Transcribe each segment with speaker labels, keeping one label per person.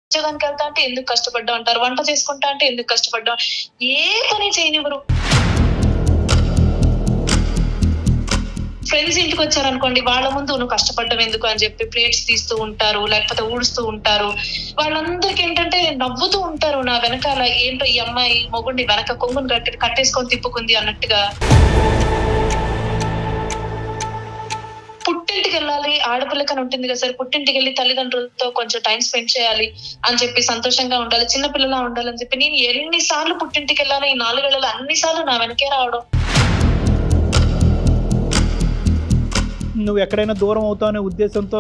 Speaker 1: ఉద్యోగానికి వెళ్తా అంటే ఎందుకు కష్టపడ్డా అంటారు, వంట చేసుకుంటా అంటే ఎందుకు కష్టపడ్డా, ఏ పని చేయనివ్వరు. ఫ్రెండ్స్ ఇంటికి వచ్చారనుకోండి, వాళ్ళ ముందు నువ్వు కష్టపడ్డం ఎందుకు అని చెప్పి ప్లేట్స్ తీస్తూ ఉంటారు, లేకపోతే ఊడుస్తూ ఉంటారు. వాళ్ళందరికి ఏంటంటే నవ్వుతూ ఉంటారు నా వెనకాల, ఏంటో ఈ అమ్మాయి మొగుడిని వెనక కొంగుని కట్టేసుకొని తిప్పుకుంది అన్నట్టుగా. పుట్టింటికి వెళ్ళాలి, ఆడపిల్లకని ఉంటుంది కదా సార్, పుట్టింటికి వెళ్ళి తల్లిదండ్రులతో కొంచెం టైం స్పెండ్ చేయాలి అని చెప్పి, సంతోషంగా ఉండాలి, చిన్నపిల్లలా ఉండాలని చెప్పి నేను ఎన్నిసార్లు పుట్టింటికి వెళ్ళాను ఈ 4 ఏళ్లలో, అన్నిసార్లు నా వెనకే రావడం.
Speaker 2: నువ్వు ఎక్కడైనా దూరం అవుతావు అనే ఉద్దేశంతో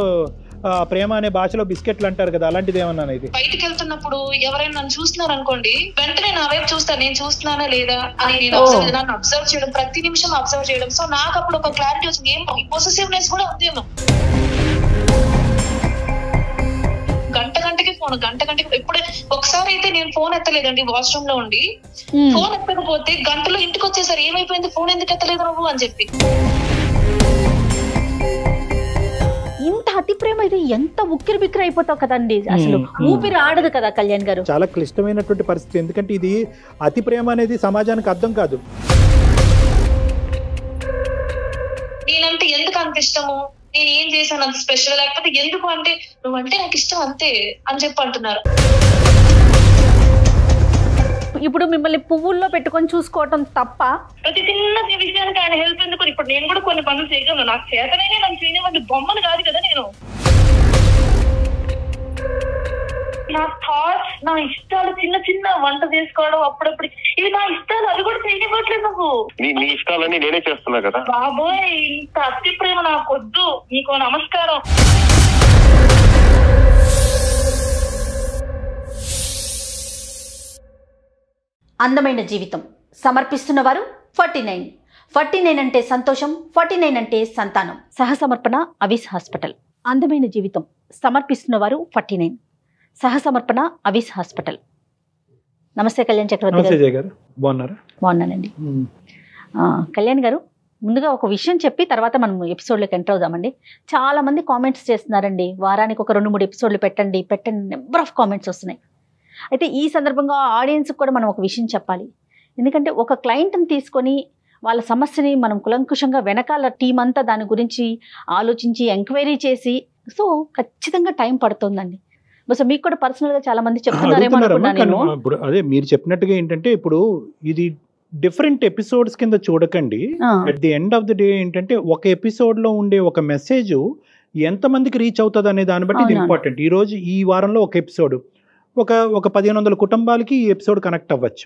Speaker 2: ప్రేమ అనే భాషలో బిస్కెట్లు అంటారు కదా, అలాంటిది ఏమన్నా ఇది? బయటికి
Speaker 1: వెళ్తున్నప్పుడు ఎవరైనా నన్ను చూస్తున్నారు అనుకోండి, వెంటనే నా వైపు చూస్తాను, నేను చూస్తున్నానా లేదా అని. నన్ను అబ్జర్వ్ చేయడం, ప్రతి నిమిషం అబ్జర్వ్ చేయడం. సో నాకు అప్పుడు ఒక క్లారిటీ వచ్చింది, ఏం పొసెసివ్నెస్ కూడా ఉందేమో. గంటకి ఫోన్, గంటకి ఎప్పుడే ఒకసారి అయితే నేను ఫోన్ ఎత్తలేదండి, వాష్రూమ్ లో ఉండి. ఫోన్ ఎత్తకపోతే గంటలో ఇంటికి వచ్చేసరి ఏమైపోయింది, ఫోన్ ఎందుకు ఎత్తలేదు నువ్వు అని చెప్పి.
Speaker 3: ఇంత అతి ప్రేమ అయితే ఎంత ఉక్కిరి బిక్కిరి అయిపోతావు కదండి, అసలు ఊపిరి ఆడదు కదా కళ్యాణ్ గారు.
Speaker 2: చాలా క్లిష్టమైనటువంటి పరిస్థితి, ఎందుకంటే ఇది అతి ప్రేమ అనేది సమాజానికి అర్థం కాదు.
Speaker 1: నేనంటే ఎందుకు అంత ఇష్టము, నేను ఏం చేశాను అంత స్పెషల్, లేకపోతే ఎందుకు అంటే నువ్వంటే నాకు ఇష్టం అంతే అని చెప్పి అంటున్నారు.
Speaker 3: ఇప్పుడు మిమ్మల్ని పువ్వుల్లో పెట్టుకొని చూసుకోవటం తప్ప?
Speaker 1: ప్రతి చిన్న విషయానికి ఆయన హెల్ప్ ఎందుకు? ఇప్పుడు నేను కూడా కొన్ని పనులు చేయగలను, నాకు చేతనైనా నన్ను చేయనివ్వండి, బొమ్మను కాదు కదా నేను. నా థాట్స్, నా ఇష్టాలు, చిన్న వంట చేసుకోవడం అప్పుడప్పుడు, ఇవి నా ఇష్టాలు, అవి కూడా చేయనివ్వట్లేదు నువ్వు.
Speaker 4: నీ ఇష్టాలన్నీ నేనే చేస్తున్నా కదా.
Speaker 1: బాబోయ్, ఇంత అతి ప్రేమ నాకు వద్దు, నీకు నమస్కారం.
Speaker 3: అందమైన జీవితం సమర్పిస్తున్నవారు 49 అంటే సంతోషం, 49 అంటే సంతానం. సహసమర్పణ అవిస్ హాస్పిటల్. అందమైన జీవితం సమర్పిస్తున్నవారు 49, సహసమర్పణ అవిస్ హాస్పిటల్. నమస్తే కళ్యాణ్ చక్రవర్తి గారు. బాగున్నానండి. కళ్యాణ్ గారు, ముందుగా ఒక విషయం చెప్పి తర్వాత మనం ఎపిసోడ్లోకి ఎంటర్ అవుదామండి. చాలా మంది కామెంట్స్ చేస్తున్నారండి, వారానికి ఒక 2-3 ఎపిసోడ్లు పెట్టండి, నెంబర్ ఆఫ్ కామెంట్స్ వస్తున్నాయి. అయితే ఈ సందర్భంగా ఆడియన్స్కి కూడా మనం ఒక విషయం చెప్పాలి. ఎందుకంటే ఒక క్లయింట్ని తీసుకొని వాళ్ళ సమస్యని మనం కులంకుషంగా వెనకాల టీం అంతా దాని గురించి ఆలోచించి ఎంక్వైరీ చేసి, సో ఖచ్చితంగా టైం పడుతుందండి. బస్ మీకు కూడా పర్సనల్గా చాలా మంది చెప్తున్నారేమో అనుకున్నాను.
Speaker 2: ఇప్పుడు అదే మీరు చెప్పినట్టుగా ఏంటంటే, ఇప్పుడు ఇది డిఫరెంట్ ఎపిసోడ్స్ కింద చూడకండి. At the end of the day ఏంటంటే, ఒక ఎపిసోడ్లో ఉండే ఒక మెసేజ్ ఎంతమందికి రీచ్ అవుతుంది అనే దాన్ని బట్టి ఇది ఇంపార్టెంట్. ఈరోజు ఈ వారంలో ఒక ఎపిసోడ్ ఒక 1500 కుటుంబాలకి ఈ ఎపిసోడ్ కనెక్ట్ అవ్వచ్చు.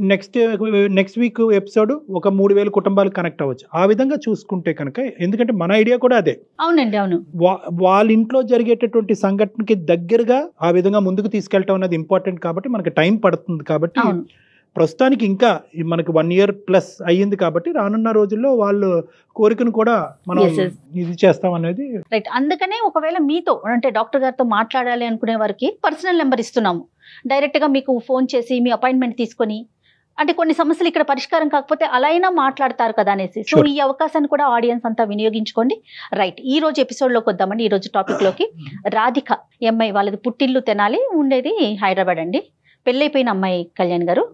Speaker 2: నెక్స్ట్ వీక్ ఎపిసోడ్ ఒక 3000 కుటుంబాలకు కనెక్ట్ అవ్వచ్చు. ఆ విధంగా చూసుకుంటే కనుక, ఎందుకంటే మన ఐడియా కూడా అదే.
Speaker 3: అవునండి, అవును.
Speaker 2: వాళ్ళ ఇంట్లో జరిగేటటువంటి సంఘటనకి దగ్గరగా ఆ విధంగా ముందుకు తీసుకెళ్ళటం అనేది ఇంపార్టెంట్. కాబట్టి మనకి టైం పడుతుంది. కాబట్టి ప్రస్తుతానికి ఇంకా మనకి 1 year ప్లస్ అయ్యింది. కాబట్టి రానున్న రోజుల్లో వాళ్ళు కోరికను కూడా మనం ఇది చేస్తాం అనేది
Speaker 3: రైట్. అందుకనే ఒకవేళ మీతో అంటే డాక్టర్ గారితో మాట్లాడాలి అనుకునే వారికి పర్సనల్ నెంబర్ ఇస్తున్నాము. డైరెక్ట్గా మీకు ఫోన్ చేసి మీ అపాయింట్మెంట్ తీసుకొని, అంటే కొన్ని సమస్యలు ఇక్కడ పరిష్కారం కాకపోతే అలా అయినా మాట్లాడతారు కదా అనేసి. సో ఈ అవకాశాన్ని కూడా ఆడియన్స్ అంతా వినియోగించుకోండి. రైట్, ఈ రోజు ఎపిసోడ్లోకి వద్దామండి. ఈ రోజు టాపిక్లోకి రాధిక అమ్మాయి, వాళ్ళది పుట్టిల్లు తెనాలి, ఉండేది హైదరాబాద్ అండి. పెళ్ళైపోయిన అమ్మాయి కళ్యాణ్ గారు.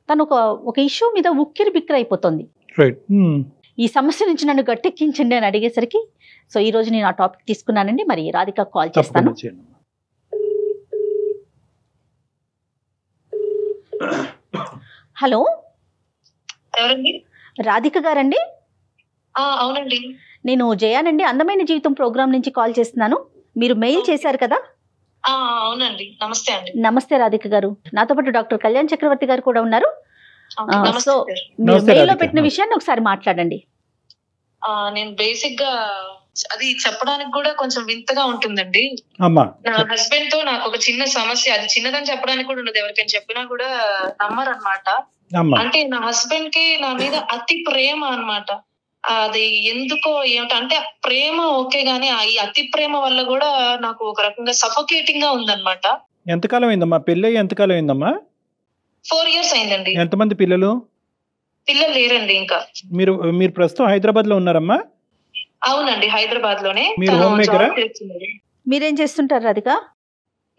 Speaker 3: తను ఒక ఇష్యూ మీద ఉక్కిరి బిక్కిరి అయిపోతుంది. ఈ సమస్య నుంచి నన్ను గట్టెక్కించండి అని అడిగేసరికి, సో ఈ రోజు నేను ఆ టాపిక్ తీసుకున్నానండి. మరి రాధిక కాల్ చేస్తాను. హలో,
Speaker 1: ఎవరండి?
Speaker 3: రాధిక గారండి?
Speaker 1: అవునండి,
Speaker 3: నేను జయానండి, అందమైన జీవితం ప్రోగ్రామ్ నుంచి కాల్ చేస్తున్నాను. మీరు మెయిల్ చేశారు కదా?
Speaker 1: అవునండి. నమస్తే అండి.
Speaker 3: నమస్తే రాధిక గారు. నాతో పాటు డాక్టర్ కళ్యాణ్ చక్రవర్తి గారు కూడా ఉన్నారు. సో మీరు మెయిల్ లో పెట్టిన విషయాన్ని ఒకసారి మాట్లాడండి.
Speaker 1: నేను బేసిక్ గా అది చెప్పడానికి కూడా కొంచెం వింతగా ఉంటుందండి. నా హస్బెండ్ తో నాకు ఒక చిన్న సమస్య, అది చిన్నదని చెప్పడానికి కూడా ఉండదు. ఎవరికైనా చెప్పినా కూడా నమ్మరు అనమాట. అంటే నా హస్బెండ్ కి నా మీద అతి ప్రేమ అనమాట. అది ఎందుకో ఏమిటంటే, ప్రేమ ఓకే గానీ ఈ అతి ప్రేమ వల్ల కూడా నాకు ఒక రకంగా సఫోకేటింగ్ గా ఉందన్నమాట.
Speaker 2: ఎంతకాలం అయిందమ్మా పెళ్ళి? ఎంతకాలం అయిందమ్మా?
Speaker 1: 4 years అయిందండి.
Speaker 2: ఎంతమంది పిల్లలు?
Speaker 1: పిల్లలు లేరండి ఇంకా.
Speaker 2: మీరు ప్రస్తుతం హైదరాబాద్ లో ఉన్నారమ్మా?
Speaker 1: అవునండి, హైదరాబాద్ లోనే.
Speaker 3: మీరేం చేస్తుంటారు రాధిక?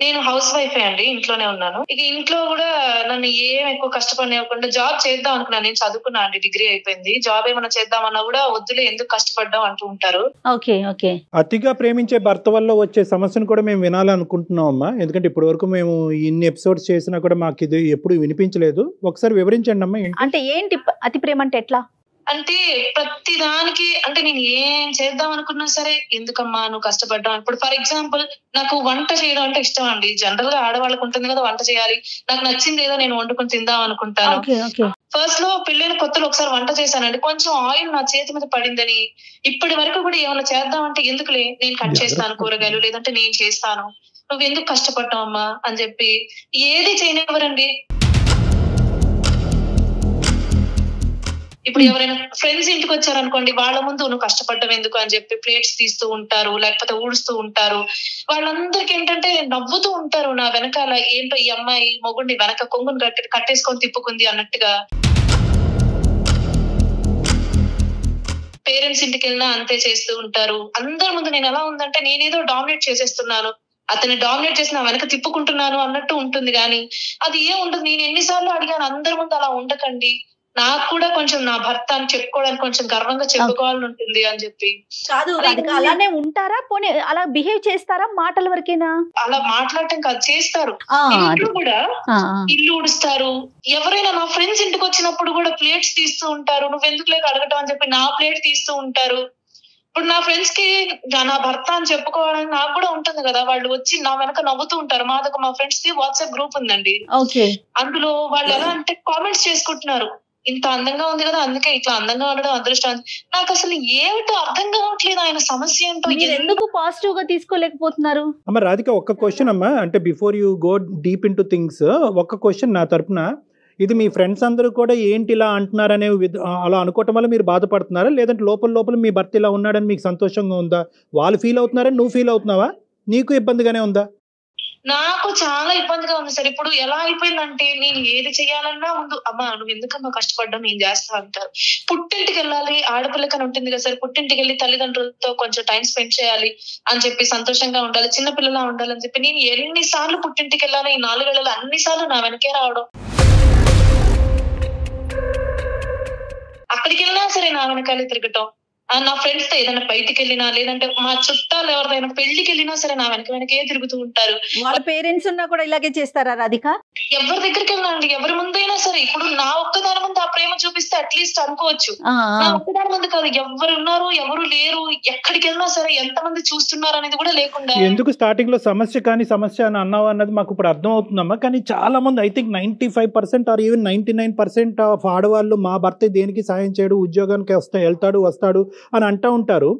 Speaker 1: నేను హౌస్ వైఫే అండి, ఇంట్లోనే ఉన్నాను. ఇక ఇంట్లో కూడా నన్ను ఏం ఎక్కువ కష్టపడనివ్వకుండా జాబ్ చేద్దాం అనుకున్నాను. నేను చదువుకున్నా అండి, డిగ్రీ అయిపోయింది. జాబ్ ఏమైనా చేద్దామన్నా కూడా వద్దులే ఎందుకు కష్టపడ్డాం అంటూ ఉంటారు.
Speaker 3: Okay okay.
Speaker 2: అతిగా ప్రేమించే భర్త వల్ల వచ్చే సమస్యను కూడా మేము వినాలనుకుంటున్నాం అమ్మా. ఎందుకంటే ఇప్పటి వరకు మేము ఇన్ని ఎపిసోడ్స్ చేసినా కూడా మాకు ఇది ఎప్పుడు వినిపించలేదు. ఒకసారి వివరించండి అమ్మా.
Speaker 3: అంటే ఏంటి అతి ప్రేమ అంటే ఎట్లా?
Speaker 1: అంటే ప్రతి దానికి అంటే నేను ఏం చేద్దాం అనుకున్నా సరే ఎందుకమ్మా నువ్వు కష్టపడ్డావు. ఇప్పుడు ఫర్ ఎగ్జాంపుల్ నాకు వంట చేయడం అంటే ఇష్టం అండి. జనరల్ గా ఆడవాళ్ళకు ఉంటుంది కదా వంట చేయాలి, నాకు నచ్చింది ఏదో నేను వండుకొని తిందాం అనుకుంటాను. ఫస్ట్ లో పెళ్ళైన కొత్తలో ఒకసారి వంట చేశానండి, కొంచెం ఆయిల్ నా చేతి మీద పడిందని ఇప్పటి వరకు కూడా ఏమైనా చేద్దామంటే ఎందుకులే నేను కట్ చేస్తాను కూరగాయలు, లేదంటే నేను చేస్తాను, నువ్వు ఎందుకు కష్టపడ్డావు అమ్మా అని చెప్పి ఏది చేయనివ్వరండి. ఇప్పుడు ఎవరైనా ఫ్రెండ్స్ ఇంటికి వచ్చారనుకోండి, వాళ్ళ ముందు నువ్వు కష్టపడ్డం ఎందుకు అని చెప్పి ప్లేట్స్ తీస్తూ ఉంటారు, లేకపోతే ఊడుస్తూ ఉంటారు. వాళ్ళందరికి ఏంటంటే నవ్వుతూ ఉంటారు నా వెనకాల, ఏంటో ఈ అమ్మాయి మొగుడిని వెనక కొంగుని కట్టేసుకొని తిప్పుకుంది అన్నట్టుగా. పేరెంట్స్ ఇంటికి వెళ్ళినా అంతే చేస్తూ ఉంటారు. అందరి ముందు నేను ఎలా ఉందంటే నేనేదో డామినేట్ చేసేస్తున్నాను, అతన్ని డామినేట్ చేసి నా వెనక తిప్పుకుంటున్నాను అన్నట్టు ఉంటుంది. కానీ అది ఏం ఉండదు. నేను ఎన్నిసార్లు అడిగాను, అందరి ముందు అలా ఉండకండి, నాకు కూడా కొంచెం నా భర్త అని చెప్పుకోవడానికి కొంచెం గర్వంగా చెప్పుకోవాలని ఉంటుంది అని చెప్పి.
Speaker 3: కాదు అలానే ఉంటారా, పోనీ అలా బిహేవ్ చేస్తారా మాటల వరకేనా?
Speaker 1: అలా మాట్లాడటం కాదు, చేస్తారు. ఇంట్లో కూడా ఇల్లు ఉడుస్తారు. ఎవరైనా నా ఫ్రెండ్స్ ఇంటికి వచ్చినప్పుడు కూడా ప్లేట్స్ తీస్తూ ఉంటారు, నువ్వెందుకు లేక అడగటం అని చెప్పి నా ప్లేట్ తీస్తూ ఉంటారు. ఇప్పుడు నా ఫ్రెండ్స్ కి నా భర్త అని చెప్పుకోవడానికి నాకు కూడా ఉంటుంది కదా, వాళ్ళు వచ్చి నా వెనక నవ్వుతూ ఉంటారు. మా ఫ్రెండ్స్ కి వాట్సాప్ గ్రూప్ ఉందండి, అందులో వాళ్ళు ఎలా అంటే కామెంట్స్ చేసుకుంటున్నారు, ఇంత అందంగా ఉంది కదా అందుకే ఇట్లా అందంగా ఉండడం అదృష్టం. నాకు అసలు ఏమిటో అర్థం కావట్లేదు ఆయన సమస్య ఏంటో.
Speaker 3: ఎందుకు పాజిటివ్ గా తీసుకోలేకపోతున్నారు?
Speaker 2: అమ్మ రాధిక, ఒక్క క్వశ్చన్ అమ్మా, అంటే before you go deep in to things, ఒక్క క్వశ్చన్ నా తరపున. ఇది మీ ఫ్రెండ్స్ అందరూ కూడా ఏంటి ఇలా అంటున్నారనే అలా అనుకోవటం వల్ల మీరు బాధపడుతున్నారా, లేదంటే లోపల మీ భర్త ఇలా ఉన్నాడని మీకు సంతోషంగా ఉందా? వాళ్ళు ఫీల్ అవుతున్నారని నువ్వు ఫీల్ అవుతున్నావా? నీకు ఇబ్బందిగానే ఉందా?
Speaker 1: నాకు చాలా ఇబ్బందిగా ఉంది సార్. ఇప్పుడు ఎలా అయిపోయిందంటే నేను ఏది చెయ్యాలన్నా ముందు అమ్మా నువ్వు ఎందుకమ్మా కష్టపడ్డా నేను చేస్తా అంటారు. పుట్టింటికి వెళ్ళాలి, ఆడపిల్లకని ఉంటుంది కదా సార్, పుట్టింటికి వెళ్ళి తల్లిదండ్రులతో కొంచెం టైం స్పెండ్ చేయాలి అని చెప్పి, సంతోషంగా ఉండాలి, చిన్నపిల్లలా ఉండాలని చెప్పి నేను ఎన్నిసార్లు పుట్టింటికి వెళ్ళాలి, ఈ 4 ఏళ్లలో అన్నిసార్లు నా వెనకే రావడం. అక్కడికి వెళ్ళినా సరే నా వెనకాలే తిరగటం. నా ఫ్రెండ్స్ తో ఏదైనా బయటికి వెళ్ళినా, లేదంటే మా చుట్టాలు ఎవరిదైనా పెళ్లికి వెళ్ళినా సరే నా వెనకే తిరుగుతూ ఉంటారు.
Speaker 3: వాళ్ళ పేరెంట్స్ ఉన్నా కూడా ఇలాగే చేస్తారా రాధిక?
Speaker 1: ఎవరి దగ్గరికి వెళ్ళండి, ఎవరి ముందైనా సరే. ఇప్పుడు నా ఒక్కదాని ముందు ఆ ప్రేమ చూపిస్తే అట్లీస్ట్ అనుకోవచ్చు, నా ఒక్కదాని ముందు కాదు, ఎవరు ఉన్నారు ఎవరు లేరు, ఎక్కడికి వెళ్ళినా సరే ఎంతమంది చూస్తున్నారు అనేది కూడా లేకుండా.
Speaker 2: ఎందుకు స్టార్టింగ్ లో సమస్య అని అన్నావు అన్నది మాకు ఇప్పుడు అర్థం అవుతుందమ్మా. కానీ చాలా మంది, I think 95% or even 99% of ఆడవాళ్ళు మా భర్త దేనికి సాయం చేయడు, ఉద్యోగానికి వెళ్తాడు వస్తాడు అని అంటూ ఉంటారు.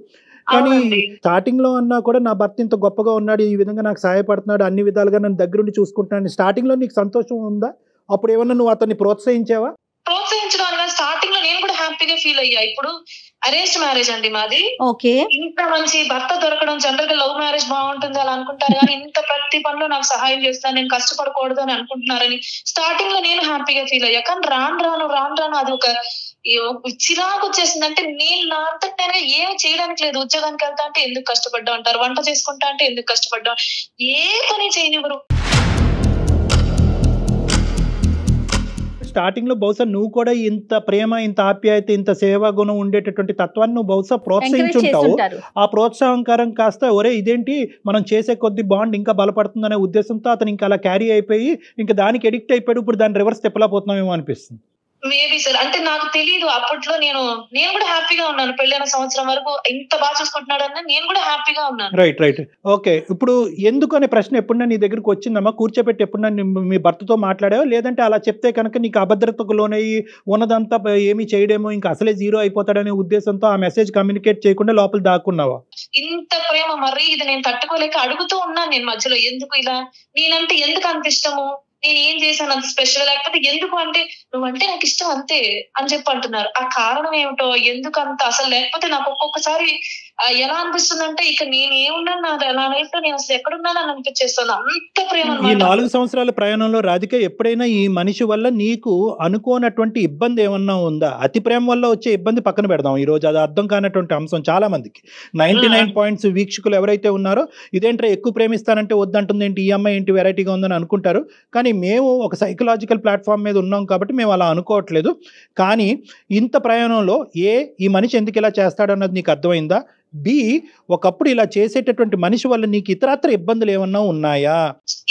Speaker 2: కానీ స్టార్టింగ్ లో అన్నా కూడా నా భర్త ఇంత గొప్పగా ఉన్నాడు, ఈ విధంగా నాకు సహాయపడుతున్నాడు, అన్ని విధాలుగా నన్ను దగ్గరుండి చూసుకుంటున్నాను. స్టార్టింగ్ లో నీకు సంతోషం ఉందా? అప్పుడు ఏమన్నా నువ్వు అతన్ని ప్రోత్సహించావా?
Speaker 1: ప్రోత్సహించడం అనగా స్టార్టింగ్ లో నేను కూడా హ్యాపీగా ఫీల్ అయ్యా. ఇప్పుడు అరేంజ్డ్ మ్యారేజ్ అండి మాది. ఇంత మంచి భర్త దొరకడం, జనరల్ గా లవ్ మ్యారేజ్ బాగుంటుంది అలా అనుకుంటారు, కానీ ఇంత ప్రతి పనిలో నాకు సహాయం చేస్తాను, నేను కష్టపడకూడదు అని అనుకుంటున్నారని స్టార్టింగ్ లో నేను హ్యాపీగా ఫీల్ అయ్యా. కానీ రాను అది ఒక చిరాకు వచ్చేసింది. అంటే నేను నా అంతటి నేను ఏం చేయడానికి లేదు. ఉద్యోగానికి వెళ్తా అంటే ఎందుకు కష్టపడ్డా అంటారు, వంట చేసుకుంటా అంటే ఎందుకు కష్టపడ్డా, ఏ పని చేయనివ్వరు.
Speaker 2: స్టార్టింగ్ లో బహుశా నువ్వు కూడా ఇంత ప్రేమ, ఇంత ఆప్యాయత, ఇంత సేవా గుణం ఉండేటటువంటి తత్వాన్ని నువ్వు బహుశా ప్రోత్సహించుంటావు. ఆ ప్రోత్సాహంకరం కాస్త ఒరే ఇదేంటి మనం చేసే కొద్ది బాండ్ ఇంకా బలపడుతుందనే ఉద్దేశంతో అతను ఇంకా అలా క్యారీ అయిపోయి ఇంకా దానికి ఎడిక్ట్ అయిపోయాడు. ఇప్పుడు దాన్ని రివర్స్ తిప్పలేకపోతున్నామేమో అనిపిస్తుంది.
Speaker 1: మేబీ సార్, అంటే నాకు తెలియదు అప్పట్లో. నేను కూడా హ్యాపీగా ఉన్నాను, పెళ్ళైన సంవత్సరం వరకు ఇంత బాగా చూసుకుంటున్నాడు అని నేను కూడా హ్యాపీగా ఉన్నాను.
Speaker 2: రైట్. ఓకే, ఇప్పుడు ఎందుకు అనే ప్రశ్న ఎప్పుడన్నా నీ దగ్గరకు వచ్చిందమ్మా? కూర్చోబెట్టి ఎప్పుడన్నా మీ భర్తతో మాట్లాడావా, లేదంటే అలా చెప్తే కనుక నీకు అభద్రతకు లోనయ్యి ఉన్నదంతా ఏమీ చేయడేమో, ఇంకా అసలే జీరో అయిపోతాడనే ఉద్దేశంతో ఆ మెసేజ్ కమ్యూనికేట్ చేయకుండా లోపల దాక్కున్నావా?
Speaker 1: ఇంత ప్రేమ మరి ఇది నేను తట్టుకోలేక అడుగుతూ ఉన్నాను నేను మధ్యలో, ఎందుకు ఇలా, నేనంటే ఎందుకు అంత ఇష్టము, నేను ఏం చేశాను అంత స్పెషల్, లేకపోతే ఎందుకు అంటే నువ్వంటే నాకు ఇష్టం అంతే అని చెప్పి అంటున్నారు. ఆ కారణం ఏమిటో, ఎందుకు అంత అసలు, లేకపోతే నాకు ఒక్కొక్కసారి ఎలా అనిపిస్తుంది అంటే ఇక నేను ఏమున్నాను నా లైఫ్ లో నేను అసలు ఎక్కడున్నాను అని అనిపించేస్తుంది. అంత ప్రేమ
Speaker 2: ఈ
Speaker 1: అన్నమాట.
Speaker 2: 4 సంవత్సరాల ప్రయాణంలో రాధిక ఎప్పుడైనా ఈ మనిషి వల్ల నీకు అనుకోనటువంటి ఇబ్బంది ఏమన్నా ఉందా? అతి ప్రేమ వల్ల వచ్చే ఇబ్బంది పక్కన పెడదాం ఈ రోజు, అది అర్థం కానటువంటి అంశం చాలా మందికి. 99 పాయింట్స్ వీక్షకులు ఎవరైతే ఉన్నారో ఇదేంట్రా ఎక్కువ ప్రేమిస్తానంటే వద్దంటుంది ఏంటి, ఈ అమ్మాయి ఏంటి వెరైటీగా ఉందని అనుకుంటారు. కానీ మేము ఒక సైకలాజికల్ ప్లాట్ఫామ్ మీద ఉన్నాం కాబట్టి మేము అలా అనుకోవట్లేదు. కానీ ఇంత ప్రయాణంలో ఈ మనిషి ఎందుకు ఇలా చేస్తాడన్నది నీకు అర్థమైందా? బి, ఒకప్పుడు ఇలా చేసేటటువంటి మనిషి వల్ల నీకు ఇతరత్ర ఇబ్బందులు ఏమన్నా ఉన్నాయా?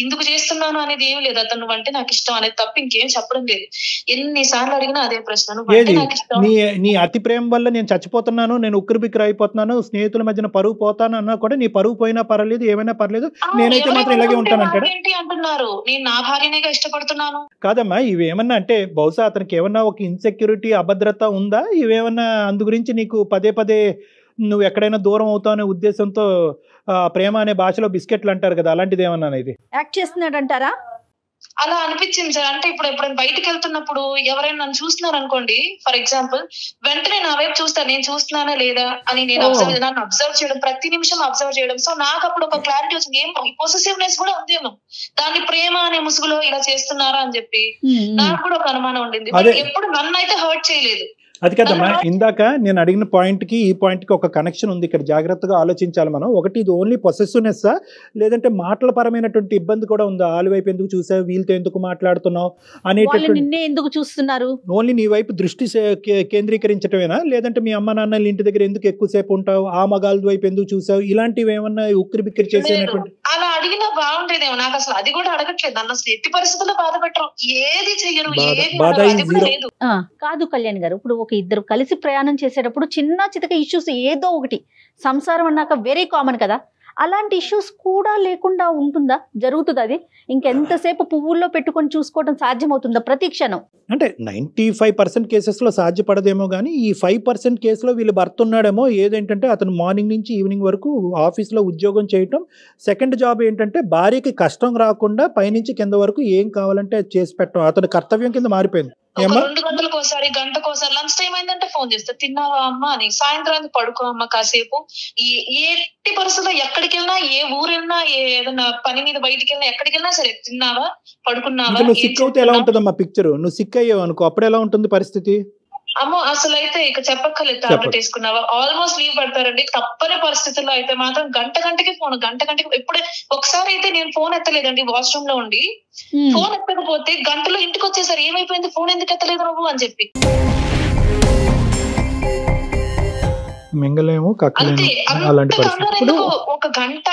Speaker 1: ఎందుకు చేస్తున్నాను అనేది ఏం లేదు. అతను నువ్వంటే నాకు ఇష్టం అనేది తప్ప ఇంకేం చెప్పడం లేదు. ఎన్నిసార్లు అడిగినా అదే ప్రశ్న, నువ్వంటే నాకు ఇష్టం.
Speaker 2: నీ అతి ప్రేమ వల్ల నేను చచ్చిపోతున్నాను, నేను ఉక్కిరి బిక్కిరి అయిపోతున్నాను, స్నేహితుల మధ్యన పరువు పోతాను అన్నా కూడా నీ పరువు పోయినా పర్లేదు, ఏమైనా పర్లేదు, నేనైతే మాత్రం ఇలాగే ఉంటానంటాడు.
Speaker 1: ఏంటి అంటున్నారు? నేను నా భార్యనేగా ఇష్టపడుతున్నాను.
Speaker 2: కాదమ్మా, ఇవేమన్నా అంటే బహుశా అతనికి ఏమన్నా ఒక ఇన్సెక్యూరిటీ, అభద్రత ఉందా? ఇవేమన్నా అందు గురించి నీకు పదే పదే నువ్వు ఎక్కడైనా దూరం అవుతావు అనే ఉద్దేశంతో ప్రేమ అనే భాషలో బిస్కెట్లు అంటారు కదా, అలాంటిది ఏమన్నా ఇది
Speaker 3: యాక్ట్ చేస్తున్నాడు అంటారా?
Speaker 1: అలా అనిపించింది సార్. అంటే ఇప్పుడు ఎప్పుడైనా బయటకు వెళ్తున్నప్పుడు ఎవరైనా నన్ను చూస్తున్నారు అనుకోండి, ఫర్ ఎగ్జాంపుల్, వెంటనే నా వైపు చూస్తారు, నేను చూస్తున్నానా లేదా అని. నేను నన్ను అబ్జర్వ్ చేయడం, ప్రతి నిమిషం అబ్జర్వ్ చేయడం. సో నాకు అప్పుడు ఒక క్లారిటీ వచ్చింది, ఏమో ఈ పొసెసివ్నెస్ కూడా ఉందేమో, దాన్ని ప్రేమ అనే ముసుగులో ఇలా చేస్తున్నారా అని చెప్పి నాకు కూడా ఒక అనుమానం ఉండింది. ఎప్పుడు నన్ను అయితే హర్ట్ చేయలేదు.
Speaker 2: అది కదమ్మా, ఇందాక నేను అడిగిన పాయింట్కి ఈ పాయింట్కి ఒక కనెక్షన్ ఉంది. ఇక్కడ జాగ్రత్తగా ఆలోచించాలి మనం. ఒకటి, ఇది ఓన్లీ పొసెసివ్నెస్సా లేదంటే మాటల పరమైనటువంటి ఇబ్బంది కూడా ఉందా? వాళ్ళ వైపు ఎందుకు చూసావు, వీళ్ళతో ఎందుకు మాట్లాడుతున్నావు అనేటటువంటి,
Speaker 3: ఎందుకు చూస్తున్నారు,
Speaker 2: ఓన్లీ నీ వైపు దృష్టి కేంద్రీకరించటమేనా? లేదంటే మీ అమ్మ నాన్నల ఇంటి దగ్గర ఎందుకు ఎక్కువసేపు ఉంటావు, ఆ మగాళ్ళ వైపు ఎందుకు చూసావు, ఇలాంటివి ఏమన్నా ఉక్కిరి బిక్కిరి చేసేటువంటి?
Speaker 1: అలా అడిగినా బాగుండేదేమో. నాకు అసలు అది కూడా అడగట్లేదు. నన్ను అసలు ఎట్టి పరిస్థితుల్లో బాధ పెట్టరు, ఏది చెయ్యరు,
Speaker 3: కాదు కళ్యాణ్ గారు. ఇప్పుడు ఒక ఇద్దరు కలిసి ప్రయాణం చేసేటప్పుడు చిన్న చితక ఇష్యూస్ ఏదో ఒకటి, సంసారం అన్నాక వెరీ కామన్ కదా, అలాంటి ఇష్యూస్ కూడా లేకుండా ఉంటుందా, జరుగుతుందా? అది ఇంకెంతసేపు పువ్వుల్లో పెట్టుకొని చూసుకోవడం సాధ్యమవుతుందా ప్రతి క్షణం?
Speaker 2: అంటే 95% కేసెస్లో సాధ్యపడదేమో, కానీ ఈ 5% కేసులో వీళ్ళు భర్త ఉన్నాడేమో. ఏదేంటంటే అతను మార్నింగ్ నుంచి ఈవినింగ్ వరకు ఆఫీస్లో ఉద్యోగం చేయటం, సెకండ్ జాబ్ ఏంటంటే భార్యకి కష్టం రాకుండా పైనుంచి కింద వరకు ఏం కావాలంటే అది చేసి పెట్టడం అతని కర్తవ్యం కింద మారిపోయింది.
Speaker 1: 2 గంటలకోసారి, గంటకోసారి లంచ్ టైం అయిందంటే ఫోన్ చేస్తా, తిన్నావా అమ్మ అని. సాయంత్రానికి పడుకో అమ్మ కాసేపు. ఎట్టి పరిస్థితుల్లో ఎక్కడికి వెళ్ళినా, ఏ ఊరు వెళ్ళినా, ఏదైనా పని మీద బయటికి వెళ్ళినా, ఎక్కడికి వెళ్ళినా సరే, తిన్నావా, పడుకున్నావా.
Speaker 2: నువ్వు సిక్ అవుతే ఎలా ఉంటుందమ్మా పిక్చర్? నువ్వు సిక్ అయ్యావు అనుకో, అప్పుడు ఎలా ఉంటుంది పరిస్థితి?
Speaker 1: అమ్మో అసలు అయితే ఇక చెప్పక్కర్లేదు. టాబ్లెట్ వేసుకున్నావా, ఆల్మోస్ట్ లీవ్ పడతారండి. తప్పని పరిస్థితుల్లో అయితే మాత్రం గంటకి ఫోన్, గంటకి. ఇప్పుడే ఒకసారి అయితే నేను ఫోన్ ఎత్తలేదండి, వాష్రూమ్ లో ఉండి. ఫోన్ ఎత్తకపోతే గంటలో ఇంటికి వచ్చేసరి, ఏమైపోయింది, ఫోన్ ఎందుకు ఎత్తలేదు నువ్వు అని చెప్పి.
Speaker 2: మింగలేము కక్కలేము అలాంటి పరిస్థితి.
Speaker 1: ఒక గంట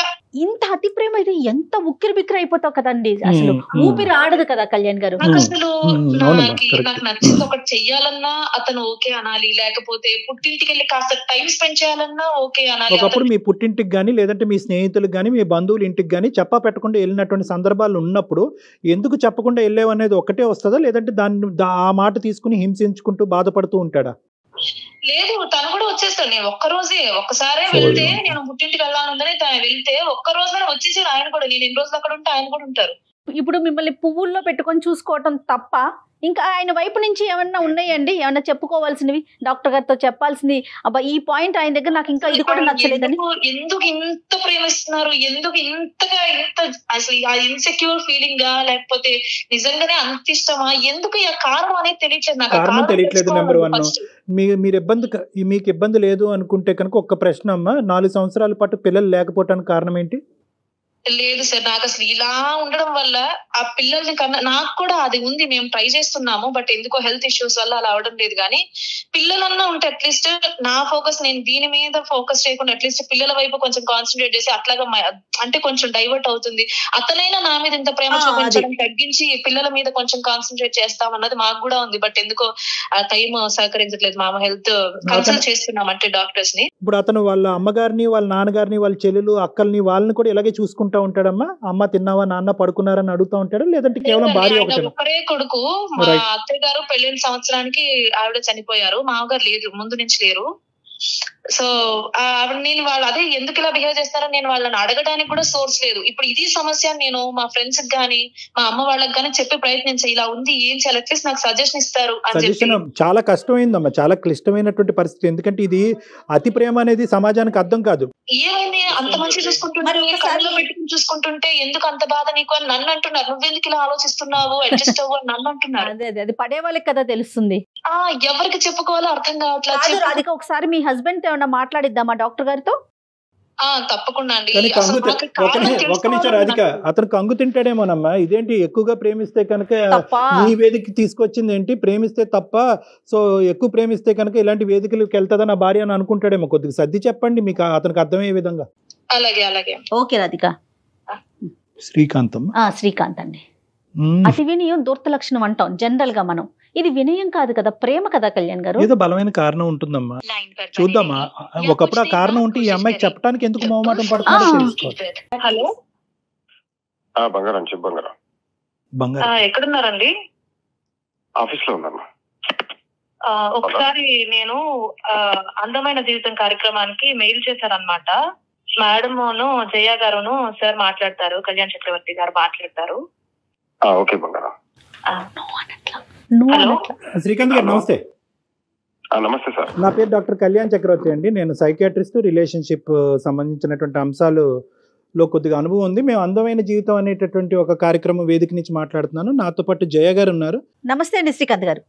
Speaker 3: ఇంత అతి ప్రేమ అయితే ఎంత ఉక్కిరి బిక్కిరి అయిపోతావు కదండి, అసలు ఊపిరి ఆడదు కదా కళ్యాణ్ గారు.
Speaker 1: అసలు నాకు నచ్చింది ఒకటి చెయ్యాలన్నా అతను ఓకే అనాలి, లేకపోతే పుట్టింటికి వెళ్ళి కాస్త టైం స్పెండ్ చేయాలన్నా ఓకే అనాలి.
Speaker 2: ఒకప్పుడు మీ పుట్టింటికి కానీ లేదంటే మీ స్నేహితులకు కానీ మీ బంధువుల ఇంటికి కానీ చెప్పా పెట్టకుండా వెళ్ళినటువంటి సందర్భాలు ఉన్నప్పుడు ఎందుకు చెప్పకుండా వెళ్ళేవు అనేది ఒకటే వస్తుందా, లేదంటే ఆ మాట తీసుకుని హింసించుకుంటూ బాధపడుతూ ఉంటాడా?
Speaker 1: లేదు, తను కూడా వచ్చేస్తాడు. నేను ఒక్కసారే వెళ్తే, నేను పుట్టింటికి వెళ్ళాలని తను వెళ్తే ఒక్క రోజునే వచ్చేసారు ఆయన కూడా. నేను 2 రోజులు అక్కడ ఉంటే ఆయన కూడా ఉంటారు.
Speaker 3: ఇప్పుడు మిమ్మల్ని పువ్వుల్లో పెట్టుకొని చూసుకోవటం తప్ప ఇంకా ఆయన వైపు నుంచి ఏమన్నా ఉన్నాయండి, ఏమన్నా చెప్పుకోవాల్సినవి, డాక్టర్ గారితో చెప్పాల్సింది, అబ్బా ఈ పాయింట్ ఆయన దగ్గర నాకు ఇంకా ఇది కూడా నచ్చలేదని?
Speaker 1: ఎందుకు ఇంత ప్రేమిస్తున్నారు, ఎందుకు ఇంత అసలు ఆ ఇన్సెక్యూర్ ఫీలింగ్ లేకపోతే నిజంగానే అంత ఇష్టమా, ఎందుకు ఆ కారణం అనేది తెలియట్లేదు నాకు.
Speaker 2: కారణం తెలియట్లేదు. నెంబర్ 1, మీకు ఇబ్బంది లేదు అనుకుంటే కనుక ఒక్క ప్రశ్న అమ్మా, 4 సంవత్సరాల పాటు పిల్లలు లేకపోవటానికి కారణం ఏంటి?
Speaker 1: లేదు సార్, నాకు అసలు ఇలా ఉండడం వల్ల ఆ పిల్లల్ని కన్నా నాకు కూడా అది ఉంది, మేము ట్రై చేస్తున్నాము. బట్ ఎందుకో హెల్త్ ఇష్యూస్ వల్ల అలా అవడం లేదు. కానీ పిల్లలన్నా ఉంటే అట్లీస్ట్ నా ఫోకస్, నేను దీని మీద ఫోకస్ చేయకుండా అట్లీస్ట్ పిల్లల వైపు కొంచెం కాన్సన్ట్రేట్ చేసి అట్లాగా అంటే కొంచెం డైవర్ట్ అవుతుంది. అతనైనా నా మీద ఇంత ప్రేమ చూపించడం తగ్గించి పిల్లల మీద కొంచెం కాన్సన్ట్రేట్ చేస్తామన్నది మాకు కూడా ఉంది. బట్ ఎందుకో ఆ టైం సహకరించట్లేదు. మా హెల్త్ కన్సల్ట్ చేస్తున్నాం అంటే డాక్టర్స్ ని.
Speaker 2: ఇప్పుడు అతను వాళ్ళ అమ్మగారిని, వాళ్ళ నాన్నగారిని, వాళ్ళ చెల్లెలు, అక్కల్ని, వాళ్ళని కూడా ఇలాగే చూసుకుంటా ఉంటాడమ్మా? అమ్మ తిన్నావా, నాన్న పడుకున్నారని అడుగుతా ఉంటాడు, లేదంటే కేవలం భార్య
Speaker 1: ఒకరే కొడుకు. మా అత్తయ్య గారు పెళ్లిన సంవత్సరానికి ఆవిడ చనిపోయారు, మామగారు లేరు, ముందు నుంచి లేరు. సో నేను వాళ్ళు అదే ఎందుకు ఇలా బిహేవ్ చేస్తారో నేను వాళ్ళని అడగడానికి కూడా సోర్స్ లేదు. ఇప్పుడు ఇది సమస్య, నేను మా ఫ్రెండ్స్ గానీ మా అమ్మ వాళ్ళకి గానీ చెప్పే ప్రయత్నించే ఇలా ఉంది ఏం చేయాలి, అట్లీస్ట్ నాకు సజెషన్ ఇస్తారు అని చెప్పి.
Speaker 2: చాలా కష్టమైందమ్మా, చాలా క్లిష్టమైనటువంటి పరిస్థితి. ఎందుకంటే ఇది అతి ప్రేమ అనేది సమాజానికి అర్థం కాదు.
Speaker 1: ఏమైంది అంత మంచి చూసుకుంటుంటే కళ్ళలో పెట్టుకుని చూసుకుంటుంటే ఎందుకు అంత బాధ నీకు అని నన్ను అంటున్నారు. నువ్వెందుకు ఇలా ఆలోచిస్తున్నావు, అడ్జస్ట్ అవ్వు అని నన్ను అంటున్నారు.
Speaker 3: అది పడే వాళ్ళకి కదా తెలుస్తుంది.
Speaker 1: ఎవరికి చెప్పుకోవాలో అర్థం కావట్లేదు.
Speaker 3: రాధిక, ఒకసారి మీ హస్బెండ్ తో ఏమన్నా మాట్లాడిద్దామా డాక్టర్ గారితో?
Speaker 1: తప్పకుండా అండి.
Speaker 2: ఒక్క నిమిషం రాధిక, అతను కంగు తింటాడేమోనమ్మా. ఇదేంటి ఎక్కువగా ప్రేమిస్తే కనుక ఈ వేదికకి తీసుకొచ్చింది ఏంటి, ప్రేమిస్తే తప్ప, సో ఎక్కువ ప్రేమిస్తే కనుక ఇలాంటి వేదికలకు వెళ్తుందా నా భార్య అని అనుకుంటాడేమో. కొద్దిగా సర్ది చెప్పండి మీకు అతనికి అర్థమయ్యే విధంగా.
Speaker 1: అలాగే అలాగే.
Speaker 3: ఓకే రాధిక.
Speaker 2: శ్రీకాంత్
Speaker 3: శ్రీకాంత్ అండి. అతి వినయం దూర్త లక్షణం అంటాం జనరల్ గా మనం. ఇది వినయం కాదు కదా, ప్రేమ కదా కళ్యాణ్ గారు.
Speaker 2: ఏదో బలమైన కారణం ఉంటుందమ్మా, చూద్దామా. ఒకప్పుడు ఆ కారణం ఉంటే ఈ అమ్మాయికి చెప్పడానికి ఎందుకు మొహమాటం పడుతుందో.
Speaker 1: హలో
Speaker 4: బంగారం, చెప్పు బంగారం.
Speaker 1: బంగారం ఎక్కడున్నారండి?
Speaker 4: ఆఫీస్ లో ఉన్నాను.
Speaker 1: ఒకసారి నేను అందమైన జీవితం కార్యక్రమానికి మెయిల్ చేశారనమాట. మేడమును జయ గారును సార్ మాట్లాడతారు, కళ్యాణ్ చక్రవర్తి గారు మాట్లాడతారు.
Speaker 4: ఓకే బంగారం.
Speaker 2: శ్రీకాంత్ గారు నమస్తే.
Speaker 4: నమస్తే సార్.
Speaker 2: నా పేరు డాక్టర్ కళ్యాణ్ చక్రవర్తి అండి. నేను సైకియాట్రిస్ట్, రిలేషన్షిప్ సంబంధించినటువంటి అంశాలలో కొద్దిగా అనుభవం ఉంది. మేము అందమైన జీవితం అనేటటువంటి ఒక కార్యక్రమం వేదిక నుంచి మాట్లాడుతున్నాను. నాతో పాటు జయ గారు ఉన్నారు.
Speaker 3: నమస్తే అండి శ్రీకాంత్ గారు.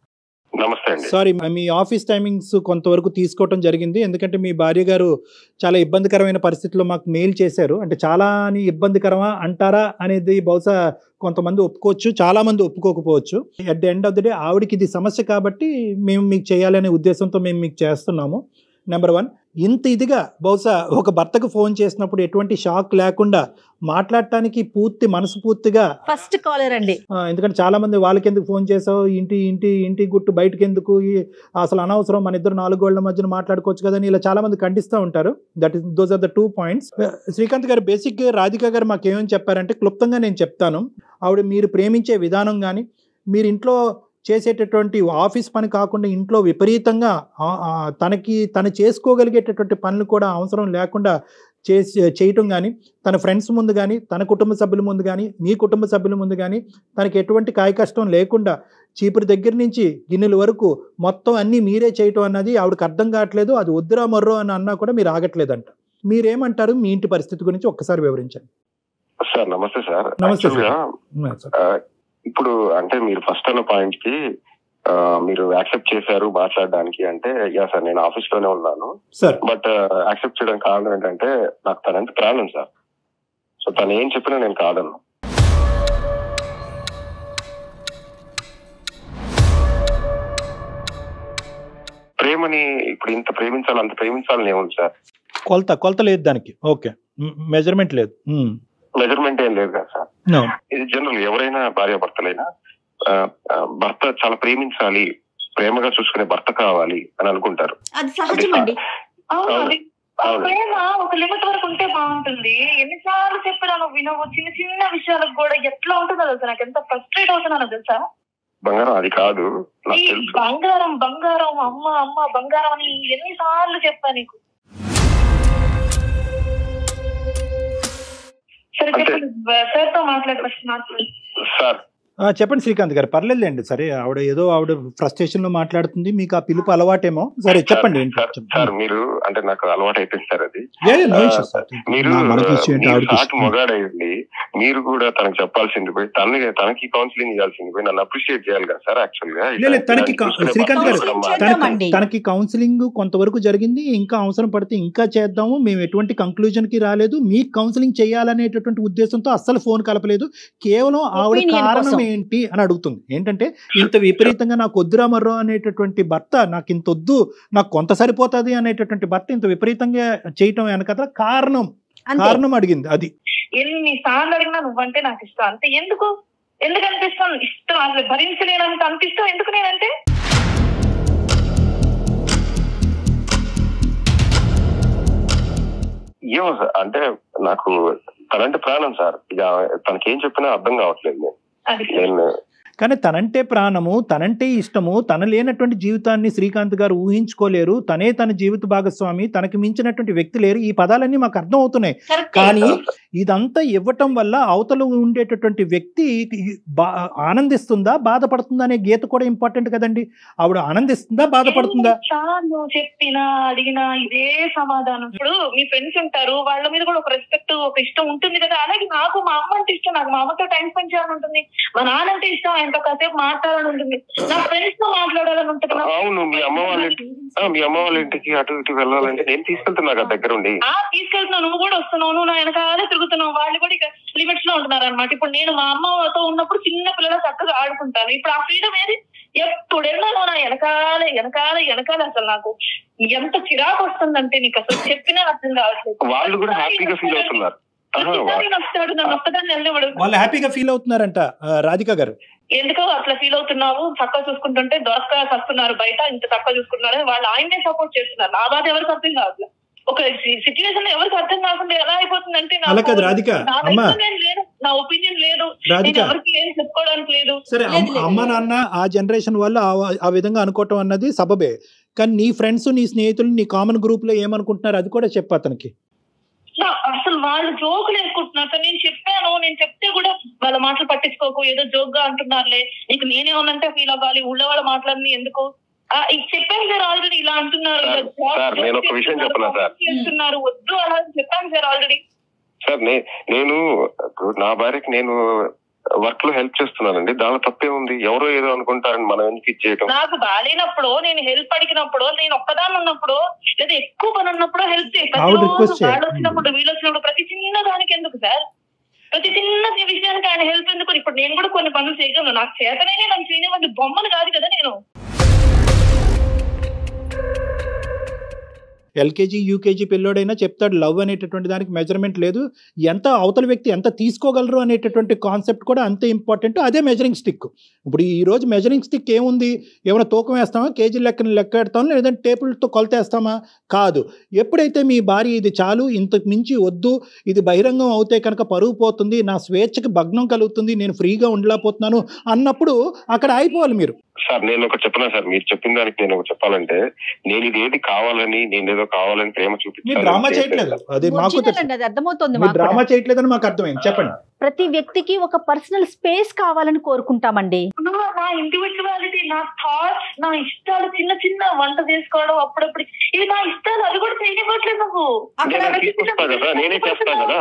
Speaker 4: నమస్తే అండి.
Speaker 2: సారీ, మీ ఆఫీస్ టైమింగ్స్ కొంతవరకు తీసుకోవటం జరిగింది. ఎందుకంటే మీ భార్య గారు చాలా ఇబ్బందికరమైన పరిస్థితుల్లో మాకు మెయిల్ చేశారు. అంటే చాలా ఇబ్బందికరమా అంటారా అనేది బహుశా కొంతమంది ఒప్పుకోవచ్చు, చాలా మంది ఒప్పుకోకపోవచ్చు. At the end of the day ఆవిడకి ఇది సమస్య కాబట్టి మేము మీకు చేయాలనే ఉద్దేశంతో మేము మీకు చేస్తున్నాము. నెంబర్ 1, ఇంత ఇదిగా బహుశా ఒక భర్తకు ఫోన్ చేసినప్పుడు ఎటువంటి షాక్ లేకుండా మాట్లాడటానికి మనస్ఫూర్తిగా
Speaker 3: ఫస్ట్ కాలర్ అండి.
Speaker 2: ఎందుకంటే చాలా మంది వాళ్ళకి ఎందుకు ఫోన్ చేసావు, ఇంటి గుట్టు బయటకు ఎందుకు, అసలు అనవసరం, మన ఇద్దరు 4 గోళ్ల మధ్యన మాట్లాడుకోవచ్చు కదా అని ఇలా చాలా మంది ఖండిస్తూ ఉంటారు. Those are the 2 points. Srikanth garu బేసిక్గా రాధిక గారు మాకేమని చెప్పారంటే, క్లుప్తంగా నేను చెప్తాను. ఆవిడ మీరు ప్రేమించే విధానం కానీ, మీరు ఇంట్లో చేసేటటువంటి ఆఫీస్ పని కాకుండా ఇంట్లో విపరీతంగా తను చేసుకోగలిగేటటువంటి పనులు కూడా అవసరం లేకుండా చేయటం కానీ, తన ఫ్రెండ్స్ ముందు కానీ, తన కుటుంబ సభ్యుల ముందు కానీ, మీ కుటుంబ సభ్యుల ముందు కానీ తనకి ఎటువంటి కాయ కష్టం లేకుండా చీపురు దగ్గర నుంచి గిన్నెల వరకు మొత్తం అన్నీ మీరే చేయటం అన్నది ఆవిడకి అర్థం కావట్లేదు. అది వద్దురా మర్రో అని అన్నా కూడా మీరు ఆగట్లేదంట. మీరేమంటారు? మీ ఇంటి పరిస్థితి గురించి ఒక్కసారి వివరించండి.
Speaker 4: సార్ నమస్తే సార్.
Speaker 2: నమస్తే
Speaker 4: సార్. ఇప్పుడు అంటే మీరు ఫస్ట్ అన్న పాయింట్ కి మీరు యాక్సెప్ట్ చేశారు మాట్లాడడానికి అంటే, యా సార్ నేను ఆఫీస్ లోనే ఉన్నాను
Speaker 2: సార్,
Speaker 4: బట్ యాక్సెప్ట్ చేయడానికి కారణం ఏంటంటే నాకు తనంత ప్రాణం సార్. సో తను ఏం చెప్పినా నేను కాదను. ప్రేమని ఇప్పుడు ఇంత ప్రేమించాలి అంత ప్రేమించాలని ఏముంది సార్?
Speaker 2: కొలత లేదు దానికి. ఓకే, మెజర్మెంట్ లేదు.
Speaker 4: మెజర్మెంట్ ఏం లేదు కదా సార్. ఇది జనరల్ ఎవరైనా భార్యాభర్తలైనా భర్త చాలా ప్రేమించాలి, ప్రేమగా చూసుకునే భర్త కావాలి అని అనుకుంటారు.
Speaker 3: అది సహజమండి.
Speaker 1: ప్రేమ ఒక లిమిట్ వరకు ఉంటే బాగుంటుంది. ఎన్నిసార్లు చెప్పాను వినవు. చిన్న చిన్న విషయాలకు కూడా ఎట్లా ఉంటుందో తెలుసా, నాకు ఎంత ఫ్రస్ట్రేట్ అవుతున్నానో తెలుసా.
Speaker 4: బంగారం అది కాదు,
Speaker 1: బంగారం బంగారం అమ్మ బంగారం అని ఎన్నిసార్లు చెప్పా నీకు. సరే చెప్పండి సార్ తో మాట్లాడు
Speaker 4: సార్.
Speaker 2: చెప్పండి శ్రీకాంత్ గారు, పర్లేదులేండి. సరే, ఆవిడ ఫ్రస్ట్రేషన్ లో మాట్లాడుతుంది, మీకు ఆ పిలుపు అలవాటేమో. సరే చెప్పండి.
Speaker 4: సార్ మీరు అంటే నాకు అలవాటు అయిపోయింది సార్ అది. మీరు మొగాడైంది, మీరు కూడా తనకు చెప్పాల్సింది పోయి తనకి కౌన్సిలింగ్ ఇవ్వాల్సింది పోయి నన్ను అప్రిషియేట్ చేయాలి కదా సార్. యాక్చువల్ గా
Speaker 2: శ్రీకాంత్ గారు, తనకి కౌన్సిలింగ్ కొంతవరకు జరిగింది, ఇంకా అవసరం పడితే ఇంకా చేద్దాము. మేము ఎటువంటి కంక్లూజన్ కి రాలేదు. మీకు కౌన్సిలింగ్ చేయాలనేటటువంటి ఉద్దేశంతో అస్సలు ఫోన్ కలపలేదు. కేవలం ఆవిడ కారణం ఏంటి అని అడుగుతుంది. ఏంటంటే ఇంత విపరీతంగా నాకు వద్దురా మర్రో అనేటటువంటి భర్త, నాకు ఇంత వద్దు, నాకు కొంత సరిపోతుంది అనేటటువంటి భర్త ఇంత విపరీతంగా చేయటం వెనక కారణం అడిగింది. అది
Speaker 1: ఎన్నిసార్లు అడిగినా నువ్వంటే నాకు ఇష్టం అంతే. ఎందుకు అనిపిస్తాను ఇష్టం, అసలు భరించలేనంత అనిపిస్తాం. ఎందుకు నేనంటే
Speaker 4: ఏమో సార్, అంటే నాకు తనంటే ప్రాణం సార్. ఇక తనకేం చెప్పినా అర్థం కావట్లేదు.
Speaker 2: కానీ తనంటే ప్రాణము, తనంటే ఇష్టము, తన లేనటువంటి జీవితాన్ని శ్రీకాంత్ గారు ఊహించుకోలేరు, తనే తన జీవిత భాగస్వామి, తనకి మించినటువంటి వ్యక్తి లేరు, ఈ పదాలన్నీ మాకు అర్థం అవుతున్నాయి. కానీ ఇదంతా ఇవ్వటం వల్ల అవతల ఉండేటటువంటి వ్యక్తి ఆనందిస్తుందా బాధపడుతుందా అనే గీత కూడా ఇంపార్టెంట్ కదండి. ఆవిడ ఆనందిస్తుందా బాధపడుతుందా?
Speaker 1: చెప్పినా అడిగినా ఇదే సమాధానం. ఇప్పుడు మీ ఫ్రెండ్స్ ఉంటారు, వాళ్ళ మీద కూడా ఒక రెస్పెక్ట్, ఒక ఇష్టం ఉంటుంది కదా. అలాగే నాకు మా అమ్మ అంటే ఇష్టం, నాకు మా అమ్మతో టైం స్పెండ్ చేయాలని ఉంటుంది, మా నాన్న అంటే ఇష్టం, ఆయనతో కాసేపు మాట్లాడాలని ఉంటుంది, నా ఫ్రెండ్స్ తో మాట్లాడాలని ఉంటుంది.
Speaker 4: అవును, మీ అమ్మ వాళ్ళ ఇంటికి అటు ఇటు వెళ్ళాలంటే నేను తీసుకెళ్తున్నా కదా దగ్గర ఉండి.
Speaker 1: తీసుకెళ్తున్నావు, నువ్వు కూడా వస్తున్నావు, నువ్వు నా వెనకాలే తిరుగుతున్నావు. వాళ్ళు కూడా ఇక లిమిట్స్ లో ఉంటున్నారు అనమాట. ఇప్పుడు నేను మా అమ్మతో ఉన్నప్పుడు చిన్న పిల్లలు చక్కగా ఆడుకుంటాను. ఇప్పుడు ఆ ఫ్రీడమ్ ఏది? ఎప్పుడైనా నా వెనకాలే వెనకాలే వెనకాలే. అసలు నాకు ఎంత చిరాకు వస్తుందంటే నీకు అసలు చెప్పినా అర్థం కావట్లేదు.
Speaker 4: వాళ్ళు కూడా హ్యాపీగా ఫీల్ అవుతున్నారు.
Speaker 2: వాళ్ళు హ్యాపీగా ఫీల్ అవుతున్నారంట రాధిక గారు.
Speaker 1: ఎందుకో అట్లా ఫీల్ అవుతున్నావు, చక్కగా చూసుకుంటుంటే దోసగా వస్తున్నారు బయట, ఇంత తక్కువ చూసుకుంటున్నారు, వాళ్ళు ఆయనే సపోర్ట్ చేస్తున్నారు. నా బాధ ఎవరికి అర్థం కావట్లేదు. ఒక సిచ్యువేషన్ ఎవరికి అర్థం కాకుండా ఎలా అయిపోతుందంటే నా ఒపీనియన్ లేదు, ఎవరికి ఏం చెప్పుకోవడానికి లేదు.
Speaker 2: సరే, అమ్మ నాన్న ఆ జనరేషన్ వాళ్ళు ఆ విధంగా అనుకోవటం అన్నది సబబే. కానీ నీ ఫ్రెండ్స్, నీ స్నేహితులు, నీ కామన్ గ్రూప్ లో ఏమనుకుంటున్నారు అది కూడా చెప్పు అతనికి.
Speaker 1: అసలు వాళ్ళు జోకులు వేసుకుంటున్నారు. నేను చెప్పాను, నేను చెప్తే కూడా వాళ్ళ మాటలు పట్టించుకోకు, ఏదో జోక్ గా అంటున్నారులే, నీకు నేనేమన్నంటే ఫీల్ అవ్వాలి, ఊళ్ళో వాళ్ళ మాటలన్నీ ఎందుకు చెప్పాను సార్. ఆల్రెడీ ఇలా అంటున్నారు,
Speaker 4: నేను ఒక విషయం చెప్పనా సార్,
Speaker 1: చేస్తున్నారు, వద్దు అలా చెప్పాను సార్ ఆల్రెడీ.
Speaker 4: సార్ నేను నా భార్యకి నేను వర్క్ లో హెల్ప్ చేస్తున్నానండి, దానిలో తప్పే ఉంది. ఎవరో ఏదో అనుకుంటారని మనం ఎందుకు ఇచ్చేయటం.
Speaker 1: నాకు బాగాలేనప్పుడు, నేను హెల్ప్ అడిగినప్పుడు, నేను ఒక్కదాన్ని ఉన్నప్పుడు లేదా ఎక్కువ పని ఉన్నప్పుడు హెల్ప్ చేస్తాను. వాళ్ళు వచ్చినప్పుడు, వీళ్ళు వచ్చినప్పుడు ప్రతి చిన్న దానికి ఎందుకు సార్? ప్రతి చిన్న విషయానికి ఆయన హెల్ప్ ఎందుకు? ఇప్పుడు నేను కూడా కొన్ని పనులు చేయగలను, నాకు చేతనే నన్ను చేయనివ్వండి, బొమ్మను కాదు కదా నేను.
Speaker 2: ఎల్కేజీ యూకేజీ పిల్లోడైనా చెప్తాడు లవ్ అనేటటువంటి దానికి మెజర్మెంట్ లేదు, ఎంత అవతల వ్యక్తి ఎంత తీసుకోగలరు అనేటటువంటి కాన్సెప్ట్ కూడా అంతే ఇంపార్టెంట్. అదే మెజరింగ్ స్టిక్. ఇప్పుడు ఈరోజు మెజరింగ్ స్టిక్ ఏముంది? ఏమైనా తూకం వేస్తామా, కేజీ లెక్క పెడతామా, లేదంటే టేబుల్తో కొలతేస్తామా? కాదు. ఎప్పుడైతే మీ భార్య ఇది చాలు, ఇంతకు మించి వద్దు, ఇది బహిరంగం అవుతే కనుక పరుగు పోతుంది, నా స్వేచ్ఛకి భగ్నం కలుగుతుంది, నేను ఫ్రీగా ఉండలేకపోతున్నాను అన్నప్పుడు అక్కడ అయిపోవాలి మీరు.
Speaker 4: సార్ నేను ఒకటి చెప్పనా సార్, మీరు చెప్పిన దానికి నేను ఒకటి చెప్పాలంటే, నేను ఇది ఏది కావాలని, నేనేదో కావాలని ప్రేమ చూపించాను,
Speaker 2: డ్రామా చేయట్లేదు, అది మాకు
Speaker 3: అర్థమవుతుంది,
Speaker 2: డ్రామా చేయట్లేదని మాకు అర్థమైంది. చెప్పండి.
Speaker 3: ప్రతి వ్యక్తికి ఒక పర్సనల్ స్పేస్ కావాలని కోరుకుంటామండి.
Speaker 1: నా ఇండివిజువాలిటీ, నా థాట్స్, నా ఇష్టాలు, చిన్న చిన్న వంట చేసుకోవడం అప్పుడప్పుడు, ఇవి నా ఇష్టాలు, అది కూడా చేయనివ్వట్లేదు నువ్వు.
Speaker 4: తీసుకొస్తా కదా, నేనే చేస్తా కదా,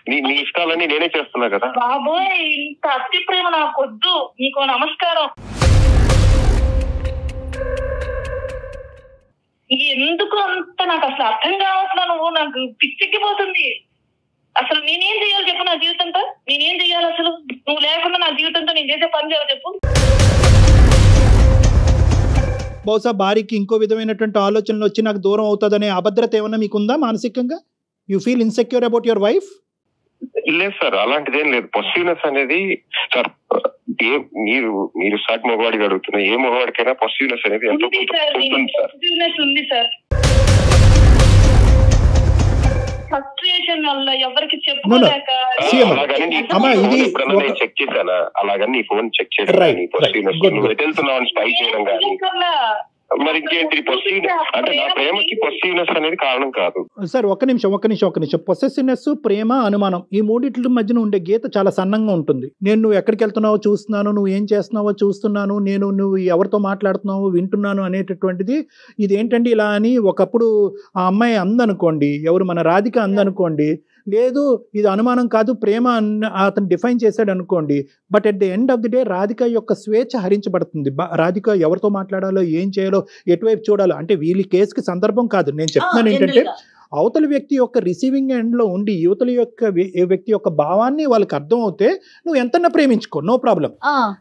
Speaker 4: నీ ఇష్టాలన్నీ నేనే చేస్తున్నా కదా.
Speaker 1: బాబోయ్, ఇంత అతి ప్రేమ నాకు వద్దు, నీకు నమస్కారం. ఎందుకు అంత నాకు అసలు అర్థం కావట్లా. నువ్వు నాకు పిచ్చెక్కిపోతుంది. అసలు నేనేం చెయ్యాలి చెప్పు? నా జీవితంతో నేనేం చెయ్యాలి అసలు? నువ్వు లేకుండా నా జీవితంతో నేను చేసే పని చేయాలి చెప్పు?
Speaker 2: బహుశా భార్యకి ఇంకో విధమైనటువంటి ఆలోచనలు వచ్చి నాకు దూరం అవుతుందనే అభద్రత ఏమన్నా మీకుందా మానసికంగా? You feel insecure about your wife?
Speaker 4: లేదు సార్, అలాంటిదేం లేదు. పొసిటివ్నెస్ అనేది సార్, మీరు సాటి మగవాడికి అడుగుతున్నా, ఏ మగవాడికైనా పొసిటివ్నెస్ అనేది ఎంతో
Speaker 1: ఉంది సార్. ఫ్రస్ట్రేషన్ వల్ల ఎవరికి చెప్పుకోలేక
Speaker 4: చెక్ చేశానా, అలాగని ఫోన్ చెక్ చేశాను, పొసిటివ్నెస్ నువ్వు వెళ్తున్నావు స్పై చేయడం కానీ మరి ఇంకేంటి పొసిటివ్నెస్ అంటే? నా ప్రేమకి పొసిటివ్నెస్ అనేది కారణం కాదు
Speaker 2: సార్. ఒక్క నిమిషం. పొసెసివ్నెస్, ప్రేమ, అనుమానం, ఈ మూడిట్ల మధ్యన ఉండే గీత చాలా సన్నంగా ఉంటుంది. నువ్వు ఎక్కడికి వెళ్తున్నావో చూస్తున్నాను, నువ్వు ఏం చేస్తున్నావో చూస్తున్నాను, నువ్వు ఎవరితో మాట్లాడుతున్నావో వింటున్నాను అనేటటువంటిది ఇదేంటండి ఇలా అని ఒకప్పుడు ఆ అమ్మాయి అందనుకోండి, ఎవరు మన రాధిక అందనుకోండి, లేదు ఇది అనుమానం కాదు ప్రేమ అతను డిఫైన్ చేశాడు అనుకోండి. But at the end of the day Radhika యొక్క స్వేచ్ఛ హరించబడుతుంది. రాధిక ఎవరితో మాట్లాడాలో, ఏం చేయాలో, ఎటువైపు చూడాలో, అంటే వీళ్ళ కేసుకి సందర్భం కాదు. నేను చెప్తున్నాను ఏంటంటే అవతల వ్యక్తి యొక్క రిసీవింగ్ ఎండ్లో ఉండి యువతల యొక్క వ్యక్తి యొక్క భావాన్ని వాళ్ళకి అర్థం అవుతే నువ్వు ఎంతన్నా ప్రేమించుకో, నో ప్రాబ్లం.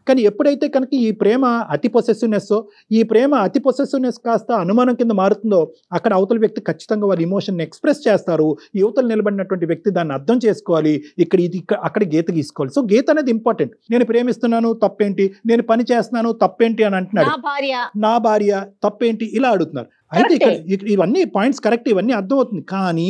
Speaker 2: కానీ ఎప్పుడైతే కనుక ఈ ప్రేమ అతి పొసెసివ్నెస్ కాస్త అనుమానం కింద మారుతుందో అక్కడ అవతల వ్యక్తి ఖచ్చితంగా వాళ్ళ ఇమోషన్ ఎక్స్ప్రెస్ చేస్తారు. యువతలు నిలబడినటువంటి వ్యక్తి దాన్ని అర్థం చేసుకోవాలి. అక్కడ గీత గీసుకోవాలి. సో గీత అనేది ఇంపార్టెంట్. నేను ప్రేమిస్తున్నాను తప్పేంటి, నేను పని చేస్తున్నాను తప్పేంటి అని అంటున్నాడు, నా భార్య తప్పేంటి ఇలా అడుగుతున్నారు. అయితే ఇక్కడ ఇవన్నీ పాయింట్స్ కరెక్ట్, ఇవన్నీ అర్థమవుతుంది. కానీ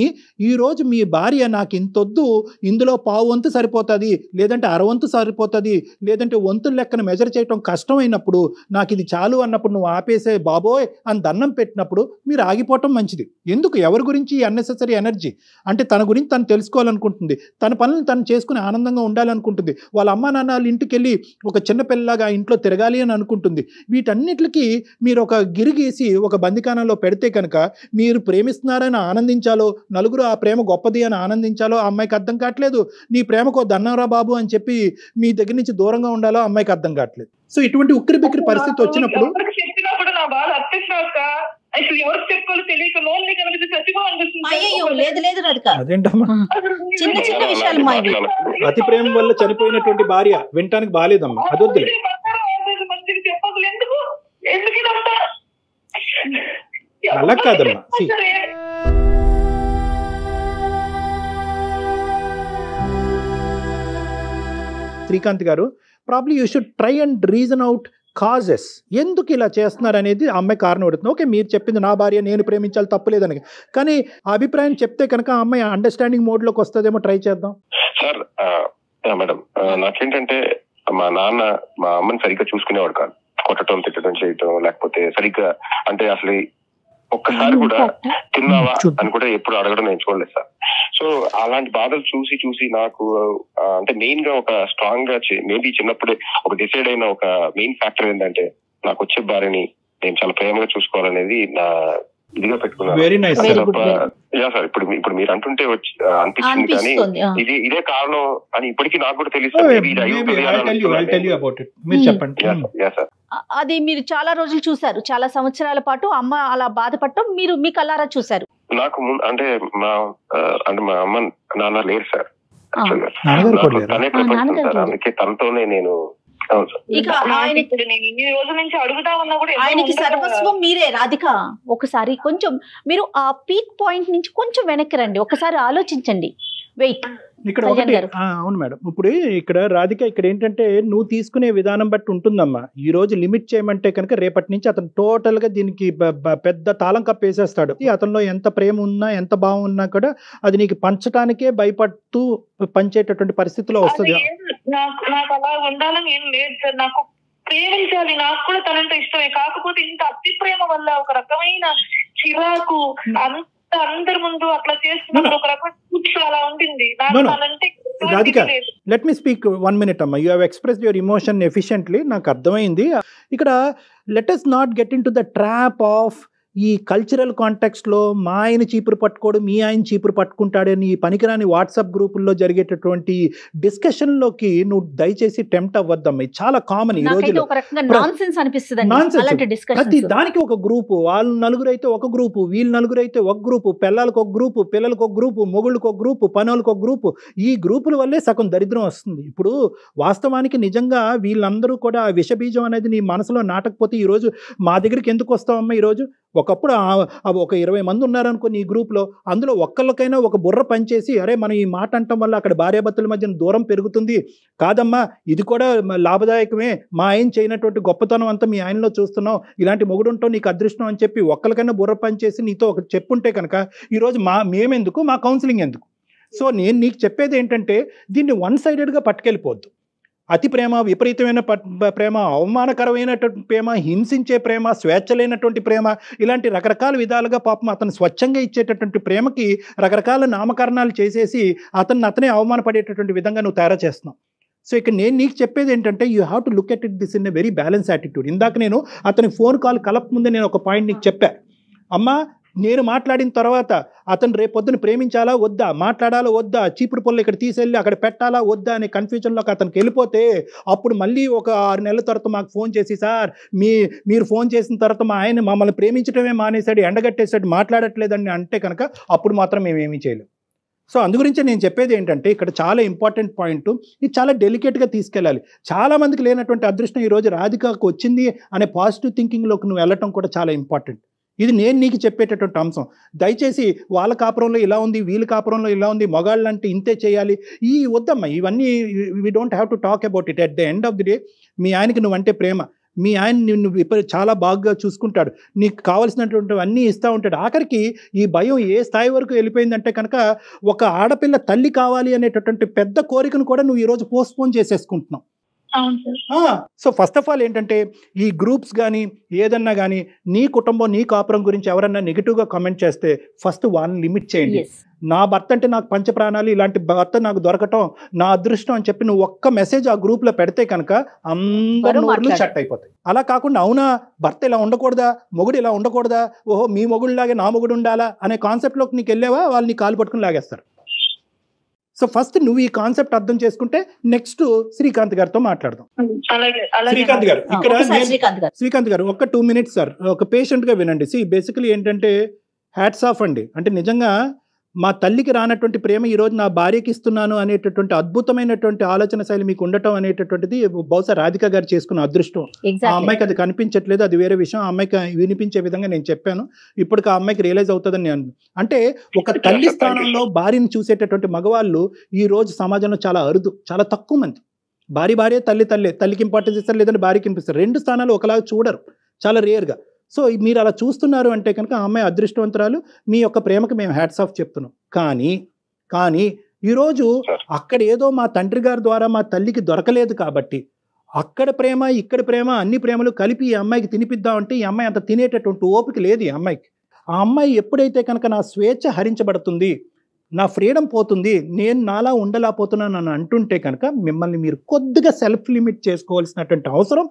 Speaker 2: ఈరోజు మీ భార్య నాకు ఇంతొద్దు, ఇందులో పావు వంతు సరిపోతుంది, లేదంటే అరవంతు సరిపోతుంది, లేదంటే వంతుల లెక్కన మెజర్ చేయటం కష్టమైనప్పుడు, నాకు ఇది చాలు అన్నప్పుడు నువ్వు ఆపేసే బాబోయ్ అని దండం పెట్టినప్పుడు మీరు ఆగిపోవటం మంచిది. ఎందుకు ఎవరి గురించి అన్నెసెసరీ ఎనర్జీ? అంటే తన గురించి తను తెలుసుకోవాలనుకుంటుంది, తన పనులను తను చేసుకుని ఆనందంగా ఉండాలనుకుంటుంది, వాళ్ళ అమ్మా నాన్న వాళ్ళ ఇంటికి వెళ్ళి ఒక చిన్నపిల్లలాగా ఇంట్లో తిరగాలి అని అనుకుంటుంది. వీటన్నిటికీ మీరు ఒక గిరిగీసి ఒక బందికానంలో పెడితే కనుక మీరు ప్రేమిస్తున్నారని ఆనందించాలో, నలుగురు ఆ ప్రేమ గొప్పది అని ఆనందించాలో ఆ అమ్మాయికి అర్థం కావట్లేదు. నీ ప్రేమకో దన్నరా బాబు అని చెప్పి మీ దగ్గర నుంచి దూరంగా ఉండాలో అమ్మాయికి అర్థం కావట్లేదు. సో ఇటువంటి ఉక్కిరి బిక్కిరి పరిస్థితి వచ్చినప్పుడు
Speaker 3: చిన్న చిన్న విషయాలు
Speaker 2: అతి ప్రేమ వల్ల చనిపోయినటువంటి భార్య వినటానికి బాలేదమ్మా, అదొద్దులే. అలా కాదమ్మా. శ్రీకాంత్ గారు, probably you should try and reason out causes. ఎందుకు ఇలా చేస్తున్నారు అనేది అమ్మాయి కారణం అడుగుతుంది. ఓకే, మీరు చెప్పింది నా భార్య నేను ప్రేమించాలి తప్పులేదని, కానీ ఆ అభిప్రాయం చెప్తే కనుక ఆ అమ్మాయి అండర్స్టాండింగ్ మోడ్ లోకి వస్తుందేమో, ట్రై చేద్దాం.
Speaker 4: సార్ మేడం, నాకేంటంటే మా నాన్న మా అమ్మని సరిగ్గా చూసుకునేవాడు కాదు. కొట్టడం, తిట్టడం, చేయటం, లేకపోతే సరిగ్గా అంటే అసలు ఒక్కసారి కూడా తిన్నావా అని కూడా ఎప్పుడు అడగడం నేను చూడలేదు సార్. సో అలాంటి బాధలు చూసి చూసి నాకు అంటే మెయిన్ గా ఒక స్ట్రాంగ్ గా మేబీ చిన్నప్పుడే ఒక డిసైడ్ అయిన ఒక మెయిన్ ఫ్యాక్టర్ ఏంటంటే నాకు వచ్చే భార్యని నేను చాలా ప్రేమగా చూసుకోవాలనేది నా ఇదిగా పెట్టుకున్నాను. యా సార్, ఇప్పుడు మీరు అంటుంటే అనిపించింది, కానీ ఇదే కారణం అని ఇప్పటికీ నాకు కూడా తెలుస్తుంది.
Speaker 3: అది మీరు చాలా రోజులు చూసారు, చాలా సంవత్సరాల పాటు అమ్మ అలా బాధపడటం మీరు మీ కళ్ళారా చూసారు.
Speaker 4: నాకు అంటే మా అమ్మ నాన్న లేరు సార్, తనే ప్రపంచం సార్. అందుకే తనతోనే నేను
Speaker 3: ఆయనకి సర్వస్వం మీరే. రాధిక, ఒకసారి కొంచెం మీరు ఆ పీక్ పాయింట్ నుంచి కొంచెం వెనక్కి రండి, ఒకసారి ఆలోచించండి. వెయిట్
Speaker 2: ఇక్కడ ఒకటి, అవును మేడం, ఇప్పుడు ఇక్కడ రాధిక ఇక్కడ ఏంటంటే నువ్వు తీసుకునే విధానం బట్టి ఉంటుందమ్మా. ఈ రోజు లిమిట్ చేయమంటే కనుక రేపటి నుంచి అతను టోటల్ గా దీనికి పెద్ద తాళం కప్పేసేస్తాడు. అతనిలో ఎంత ప్రేమ ఉన్నా ఎంత బాగున్నా కూడా అది నీకు పంచడానికే భయపడుతూ పంచేటటువంటి పరిస్థితిలో వస్తుంది.
Speaker 1: నాకు అలా ఉండాలని ఏం లేదు సార్, నాకు ప్రేమించాలి, నాకు కూడా తనంటే ఇష్టమే. కాకపోతే ఇంత అతి ప్రేమ వల్ల ఒక రకమైన చిరాకు, అందరి ముందు అట్లా చేస్తున్నప్పుడు ఒక రకమైన అలా ఉంటుంది.
Speaker 2: Radhika, let me speak 1 minute అమ్మా. You have expressed your emotion efficiently, నాకు అర్థమైంది. ఇక్కడ let us not get in to the trap of ఈ కల్చరల్ కాంటెక్స్ట్లో మా ఆయన చీపురు పట్టుకోడు, మీ ఆయన చీపురు పట్టుకుంటాడని ఈ పనికిరాని వాట్సాప్ గ్రూపుల్లో జరిగేటటువంటి డిస్కషన్లోకి నువ్వు దయచేసి టెంప్ట్ అవ్వద్దమ్మా. చాలా కామన్ ఈ రోజుల్లో. ప్రతి దానికి ఒక గ్రూపు, వాళ్ళు నలుగురు అయితే ఒక గ్రూపు, వీళ్ళు నలుగురు అయితే ఒక గ్రూపు, పిల్లలకు ఒక గ్రూపు, పిల్లలకు ఒక గ్రూపు, మొగుళ్ళకు ఒక గ్రూపు, పనులకు ఒక గ్రూపు. ఈ గ్రూపుల వల్లే సగం దరిద్రం వస్తుంది. ఇప్పుడు వాస్తవానికి నిజంగా వీళ్ళందరూ కూడా విషబీజం అనేది నీ మనసులో నాటకపోతే ఈరోజు మా దగ్గరికి ఎందుకు వస్తావమ్మా? ఈరోజు ఒకప్పుడు ఒక 20 మంది ఉన్నారనుకో నీ గ్రూప్లో, అందులో ఒక్కళ్ళకైనా ఒక బుర్ర పనిచేసి అరే మనం ఈ మాట అంటాం వల్ల అక్కడ భార్యాభర్తల మధ్యన దూరం పెరుగుతుంది కాదమ్మా, ఇది కూడా లాభదాయకమే, మా ఆయన చేయనటువంటి గొప్పతనం అంతా మీ ఆయనలో చూస్తున్నావు, ఇలాంటి మొగుడుంటావు నీకు అదృష్టం అని చెప్పి ఒక్కరికైనా బుర్ర పనిచేసి నీతో ఒక చెప్పుంటే కనుక ఈరోజు మేమెందుకు, మా కౌన్సిలింగ్ ఎందుకు? సో నేను నీకు చెప్పేది ఏంటంటే దీన్ని వన్ సైడెడ్గా పట్టుకెళ్ళిపోవద్దు. అతి ప్రేమ, విపరీతమైన ప్రేమ, అవమానకరమైనటువంటి ప్రేమ, హింసించే ప్రేమ, స్వేచ్ఛ లేనటువంటి ప్రేమ, ఇలాంటి రకరకాల విధాలుగా పాపం అతను స్వచ్ఛంగా ఇచ్చేటటువంటి ప్రేమకి రకరకాల నామకరణాలు చేసేసి అతనే అవమానపడేటటువంటి విధంగా నువ్వు తయారు చేస్తున్నావు. సో ఇక్కడ నేను నీకు చెప్పేది ఏంటంటే you have to look at it this in a very balance attitude. ఇందాక నేను అతని ఫోన్ కాల్ కలపముందే నేను ఒక పాయింట్ నీకు చెప్పా, అమ్మా నేను మాట్లాడిన తర్వాత అతను రేపొద్దున ప్రేమించాలా వద్దా, మాట్లాడాలా వద్దా, చీపురు పొల్లు ఇక్కడ తీసేళ్ళి అక్కడ పెట్టాలా వద్దా అనే కన్ఫ్యూజన్లోకి అతనికి వెళ్ళిపోతే అప్పుడు మళ్ళీ ఒక 6 నెలల తర్వాత మాకు ఫోన్ చేసి సార్ మీరు ఫోన్ చేసిన తర్వాత మా ఆయన మమ్మల్ని ప్రేమించడమే మానేశాడు, ఎండగట్టేశాడు, మాట్లాడట్లేదని అంటే కనుక అప్పుడు మాత్రం మేమేమీ చేయలేం. సో అందుగురించి నేను చెప్పేది ఏంటంటే ఇక్కడ చాలా ఇంపార్టెంట్ పాయింట్, ఇది చాలా డెలికేట్గా తీసుకెళ్ళాలి. చాలామందికి లేనటువంటి అదృష్టం ఈరోజు రాధికకు వచ్చింది అనే పాజిటివ్ థింకింగ్లోకి నువ్వు వెళ్ళటం కూడా చాలా ఇంపార్టెంట్. ఇది నేను నీకు చెప్పేటటువంటి అంశం. దయచేసి వాళ్ళ కాపురంలో ఇలా ఉంది, వీళ్ళ కాపురంలో ఇలా ఉంది, మగాళ్ళు అంటే ఇంతే చేయాలి, ఈ వద్దమ్మా. ఇవన్నీ we don't have to talk about it. At the end of the day మీ ఆయనకి నువ్వంటే ప్రేమ, మీ ఆయన నిన్ను చాలా బాగా చూసుకుంటాడు, నీకు కావాల్సినటువంటి అన్నీ ఇస్తూ ఉంటాడు. ఆఖరికి ఈ భయం ఏ స్థాయి వరకు వెళ్ళిపోయిందంటే కనుక ఒక ఆడపిల్ల తల్లి కావాలి అనేటటువంటి పెద్ద కోరికను కూడా నువ్వు ఈరోజు పోస్ట్పోన్ చేసేసుకుంటున్నావు. సో ఫస్ట్ ఆఫ్ ఆల్ ఏంటంటే ఈ గ్రూప్స్ కానీ ఏదన్నా కానీ నీ కుటుంబం నీ కాపురం గురించి ఎవరన్నా నెగిటివ్గా కామెంట్ చేస్తే ఫస్ట్ వాళ్ళని లిమిట్ చేయండి. నా భర్త అంటే నాకు పంచప్రాణాలు, ఇలాంటి భర్త నాకు దొరకటం నా అదృష్టం అని చెప్పి నువ్వు ఒక్క మెసేజ్ ఆ గ్రూప్లో పెడితే కనుక అందరూ నోర్లు షట్ అయిపోతాయి. అలా కాకుండా అవునా భర్త ఇలా ఉండకూడదా, మొగుడు ఇలా ఉండకూడదా, ఓహో మీ మొగుడులాగే నా మొగుడు ఉండాలా అనే కాన్సెప్ట్లోకి నీకు వెళ్ళావా వాళ్ళు నీ కాలు పట్టుకుని లాగేస్తారు. సో ఫస్ట్ నువ్వు ఈ కాన్సెప్ట్ అర్థం చేసుకుంటే నెక్స్ట్ శ్రీకాంత్ గారితో మాట్లాడదాం. శ్రీకాంత్ గారు ఇక్కడ శ్రీకాంత్ గారు ఒక 2 minutes సార్, ఒక పేషెంట్ గా వినండి. బేసికలీ ఏంటంటే హ్యాట్స్ ఆఫ్ అండి. అంటే నిజంగా మా తల్లికి రానటువంటి ప్రేమ ఈరోజు నా భార్యకి ఇస్తున్నాను అనేటటువంటి అద్భుతమైనటువంటి ఆలోచన శైలి మీకు ఉండటం అనేటటువంటిది బహుశా రాధిక గారు చేసుకున్న అదృష్టం. ఆ అమ్మాయికి అది కనిపించట్లేదు, అది వేరే విషయం. ఆ అమ్మాయికి వినిపించే విధంగా నేను చెప్పాను, ఇప్పటికి ఆ అమ్మాయికి రియలైజ్ అవుతుందని నేను అంటే ఒక తల్లి స్థానంలో భార్యను చూసేటటువంటి మగవాళ్ళు ఈ రోజు సమాజంలో చాలా అరుదు, చాలా తక్కువ మంది. భార్య తల్లికి ఇంపార్టెన్స్ ఇస్తారు, లేదంటే భార్యకి ఇస్తారు. 2 స్థానాలు ఒకలాగా చూడరు, చాలా రేర్గా. సో మీరు అలా చూస్తున్నారు అంటే కనుక ఆ అమ్మాయి అదృష్టవంతురాలు, మీ యొక్క ప్రేమకు మేము హ్యాట్స్ ఆఫ్ చెప్తున్నాం. కానీ ఈరోజు అక్కడ ఏదో మా తండ్రి గారి ద్వారా మా తల్లికి దొరకలేదు కాబట్టి అక్కడ ప్రేమ ఇక్కడ ప్రేమ అన్ని ప్రేమలు కలిపి ఈ అమ్మాయికి తినిపిద్దామంటే ఈ అమ్మాయి అంత తినేటటువంటి ఓపిక లేదు ఈ అమ్మాయికి. ఆ అమ్మాయి ఎప్పుడైతే కనుక నా స్వేచ్ఛ హరించబడుతుంది, నా ఫ్రీడమ్ పోతుంది, నేను నాలా ఉండలేకపోతున్నాను అని అంటుంటే కనుక మిమ్మల్ని మీరు కొద్దిగా సెల్ఫ్ లిమిట్ చేసుకోవాల్సినటువంటి అవసరం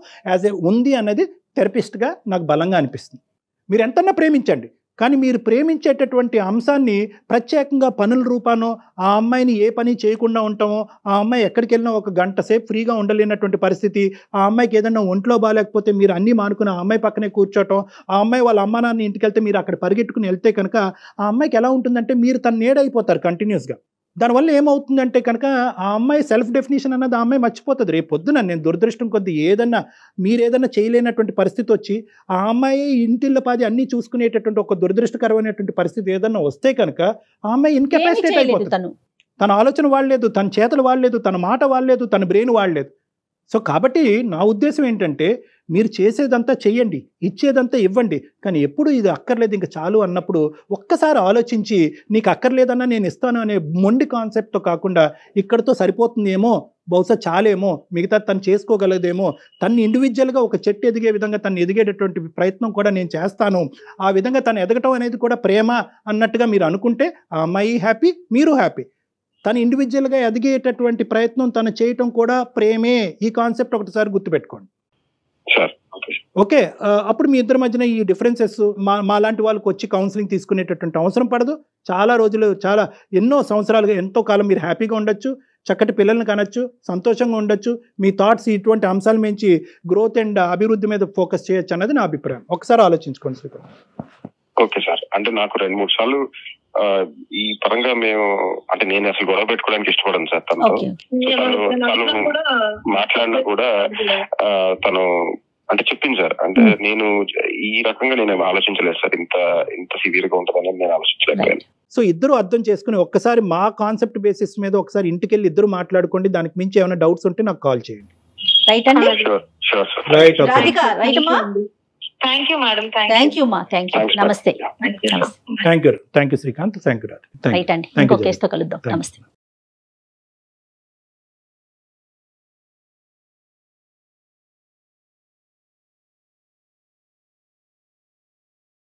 Speaker 2: ఉంది అన్నది థెరపిస్ట్గా నాకు బలంగా అనిపిస్తుంది. మీరు ఎంతన్నా ప్రేమించండి, కానీ మీరు ప్రేమించేటటువంటి అంశాన్ని ప్రత్యేకంగా పనుల రూపానో ఆ అమ్మాయిని ఏ పని చేయకుండా ఉంటామో, ఆ అమ్మాయి ఎక్కడికి వెళ్ళినా 1 గంట సేపు ఫ్రీగా ఉండలేనటువంటి పరిస్థితి, ఆ అమ్మాయికి ఏదైనా ఒంట్లో బాగాలేకపోతే మీరు అన్నీ మానుకుని ఆ అమ్మాయి పక్కనే కూర్చోవటం, ఆ అమ్మాయి వాళ్ళ అమ్మ నాన్న ఇంటికి వెళ్తే మీరు అక్కడ పరిగెట్టుకుని వెళ్తే కనుక ఆ అమ్మాయికి ఎలా ఉంటుందంటే మీరు తన నీడైపోతారు కంటిన్యూస్గా. దానివల్ల ఏమవుతుందంటే కనుక ఆ అమ్మాయి సెల్ఫ్ డెఫినేషన్ అన్నది ఆ అమ్మాయి మర్చిపోతుంది. రేపు పొద్దున నేను దురదృష్టం కొద్ది మీరు ఏదన్నా చేయలేనటువంటి పరిస్థితి వచ్చి ఆ అమ్మాయి ఇంటిల్లపాది అన్నీ చూసుకునేటటువంటి ఒక దురదృష్టకరమైనటువంటి పరిస్థితి ఏదన్నా వస్తే కనుక ఆ అమ్మాయి ఇన్కెపాసిటేట్ అయిపోతుంది. తన ఆలోచన వాడలేదు, తన చేతులు వాడలేదు, తన మాట వాడలేదు, తన బ్రెయిన్ వాడలేదు. సో కాబట్టి నా ఉద్దేశం ఏంటంటే మీరు చేసేదంతా చెయ్యండి, ఇచ్చేదంతా ఇవ్వండి, కానీ ఎప్పుడు ఇది అక్కర్లేదు ఇంకా చాలు అన్నప్పుడు ఒక్కసారి ఆలోచించి నీకు అక్కర్లేదన్నా నేను ఇస్తాను అనే మొండి కాన్సెప్ట్తో కాకుండా ఇక్కడతో సరిపోతుందేమో, బహుశా చాలేమో, మిగతా తను చేసుకోగలదేమో, తను ఇండివిజువల్గా ఒక చెట్టు ఎదిగే విధంగా తను ఎదిగేటటువంటి ప్రయత్నం కూడా నేను చేస్తాను, ఆ విధంగా తను ఎదగటం అనేది కూడా ప్రేమ అన్నట్టుగా మీరు అనుకుంటే ఆ అమ్మాయి హ్యాపీ, మీరు హ్యాపీ. తను ఇండివిజువల్గా ఎదిగేటటువంటి ప్రయత్నం తను చేయటం కూడా ప్రేమే. ఈ కాన్సెప్ట్ ఒకటిసారి గుర్తుపెట్టుకోండి. ఓకే, అప్పుడు మీ ఇద్దరి మధ్యన ఈ డిఫరెన్సెస్ మా లాంటి వాళ్ళకి వచ్చి కౌన్సిలింగ్ తీసుకునేటటువంటి అవసరం పడదు. చాలా రోజులు, చాలా ఎన్నో సంవత్సరాలుగా ఎంతో కాలం మీరు హ్యాపీగా ఉండొచ్చు, చక్కటి పిల్లల్ని కనొచ్చు, సంతోషంగా ఉండొచ్చు. మీ థాట్స్ ఇటువంటి అంశాల మించి గ్రోత్ అండ్ అభివృద్ధి మీద ఫోకస్ చేయొచ్చు అన్నది నా అభిప్రాయం. ఒకసారి ఆలోచించుకోండి శ్రీకాంత్.
Speaker 4: ఓకే సార్, అంటే నాకు 2-3 సార్లు ఈ పరంగా మేము అంటే నేను అసలు గొడవ పెట్టుకోవడానికి ఇష్టపడను సార్. తను మాట్లాడినా కూడా తను అంటే చెప్పింది సార్, అంటే నేను ఈ రకంగా నేను ఆలోచించలేదు సార్, ఇంత సివియర్ గా ఉంటుందని నేను ఆలోచించలేదు.
Speaker 2: సో ఇద్దరు అర్థం చేసుకుని ఒక్కసారి మా కాన్సెప్ట్ బేసిస్ మీద ఒకసారి ఇంటికి వెళ్ళి ఇద్దరు మాట్లాడుకోండి. దానికి మించి ఏమైనా డౌట్స్ ఉంటే నాకు కాల్ చేయండి.
Speaker 3: రైట్ అండి.
Speaker 2: Right.
Speaker 1: Thank you madam.
Speaker 3: Thank you మా. Thank you. నమస్తే.
Speaker 2: Thank you Srikanth. Thank you Radha.
Speaker 3: Right అండి. ఇంకో కేసుతో కలుద్దాం. నమస్తే.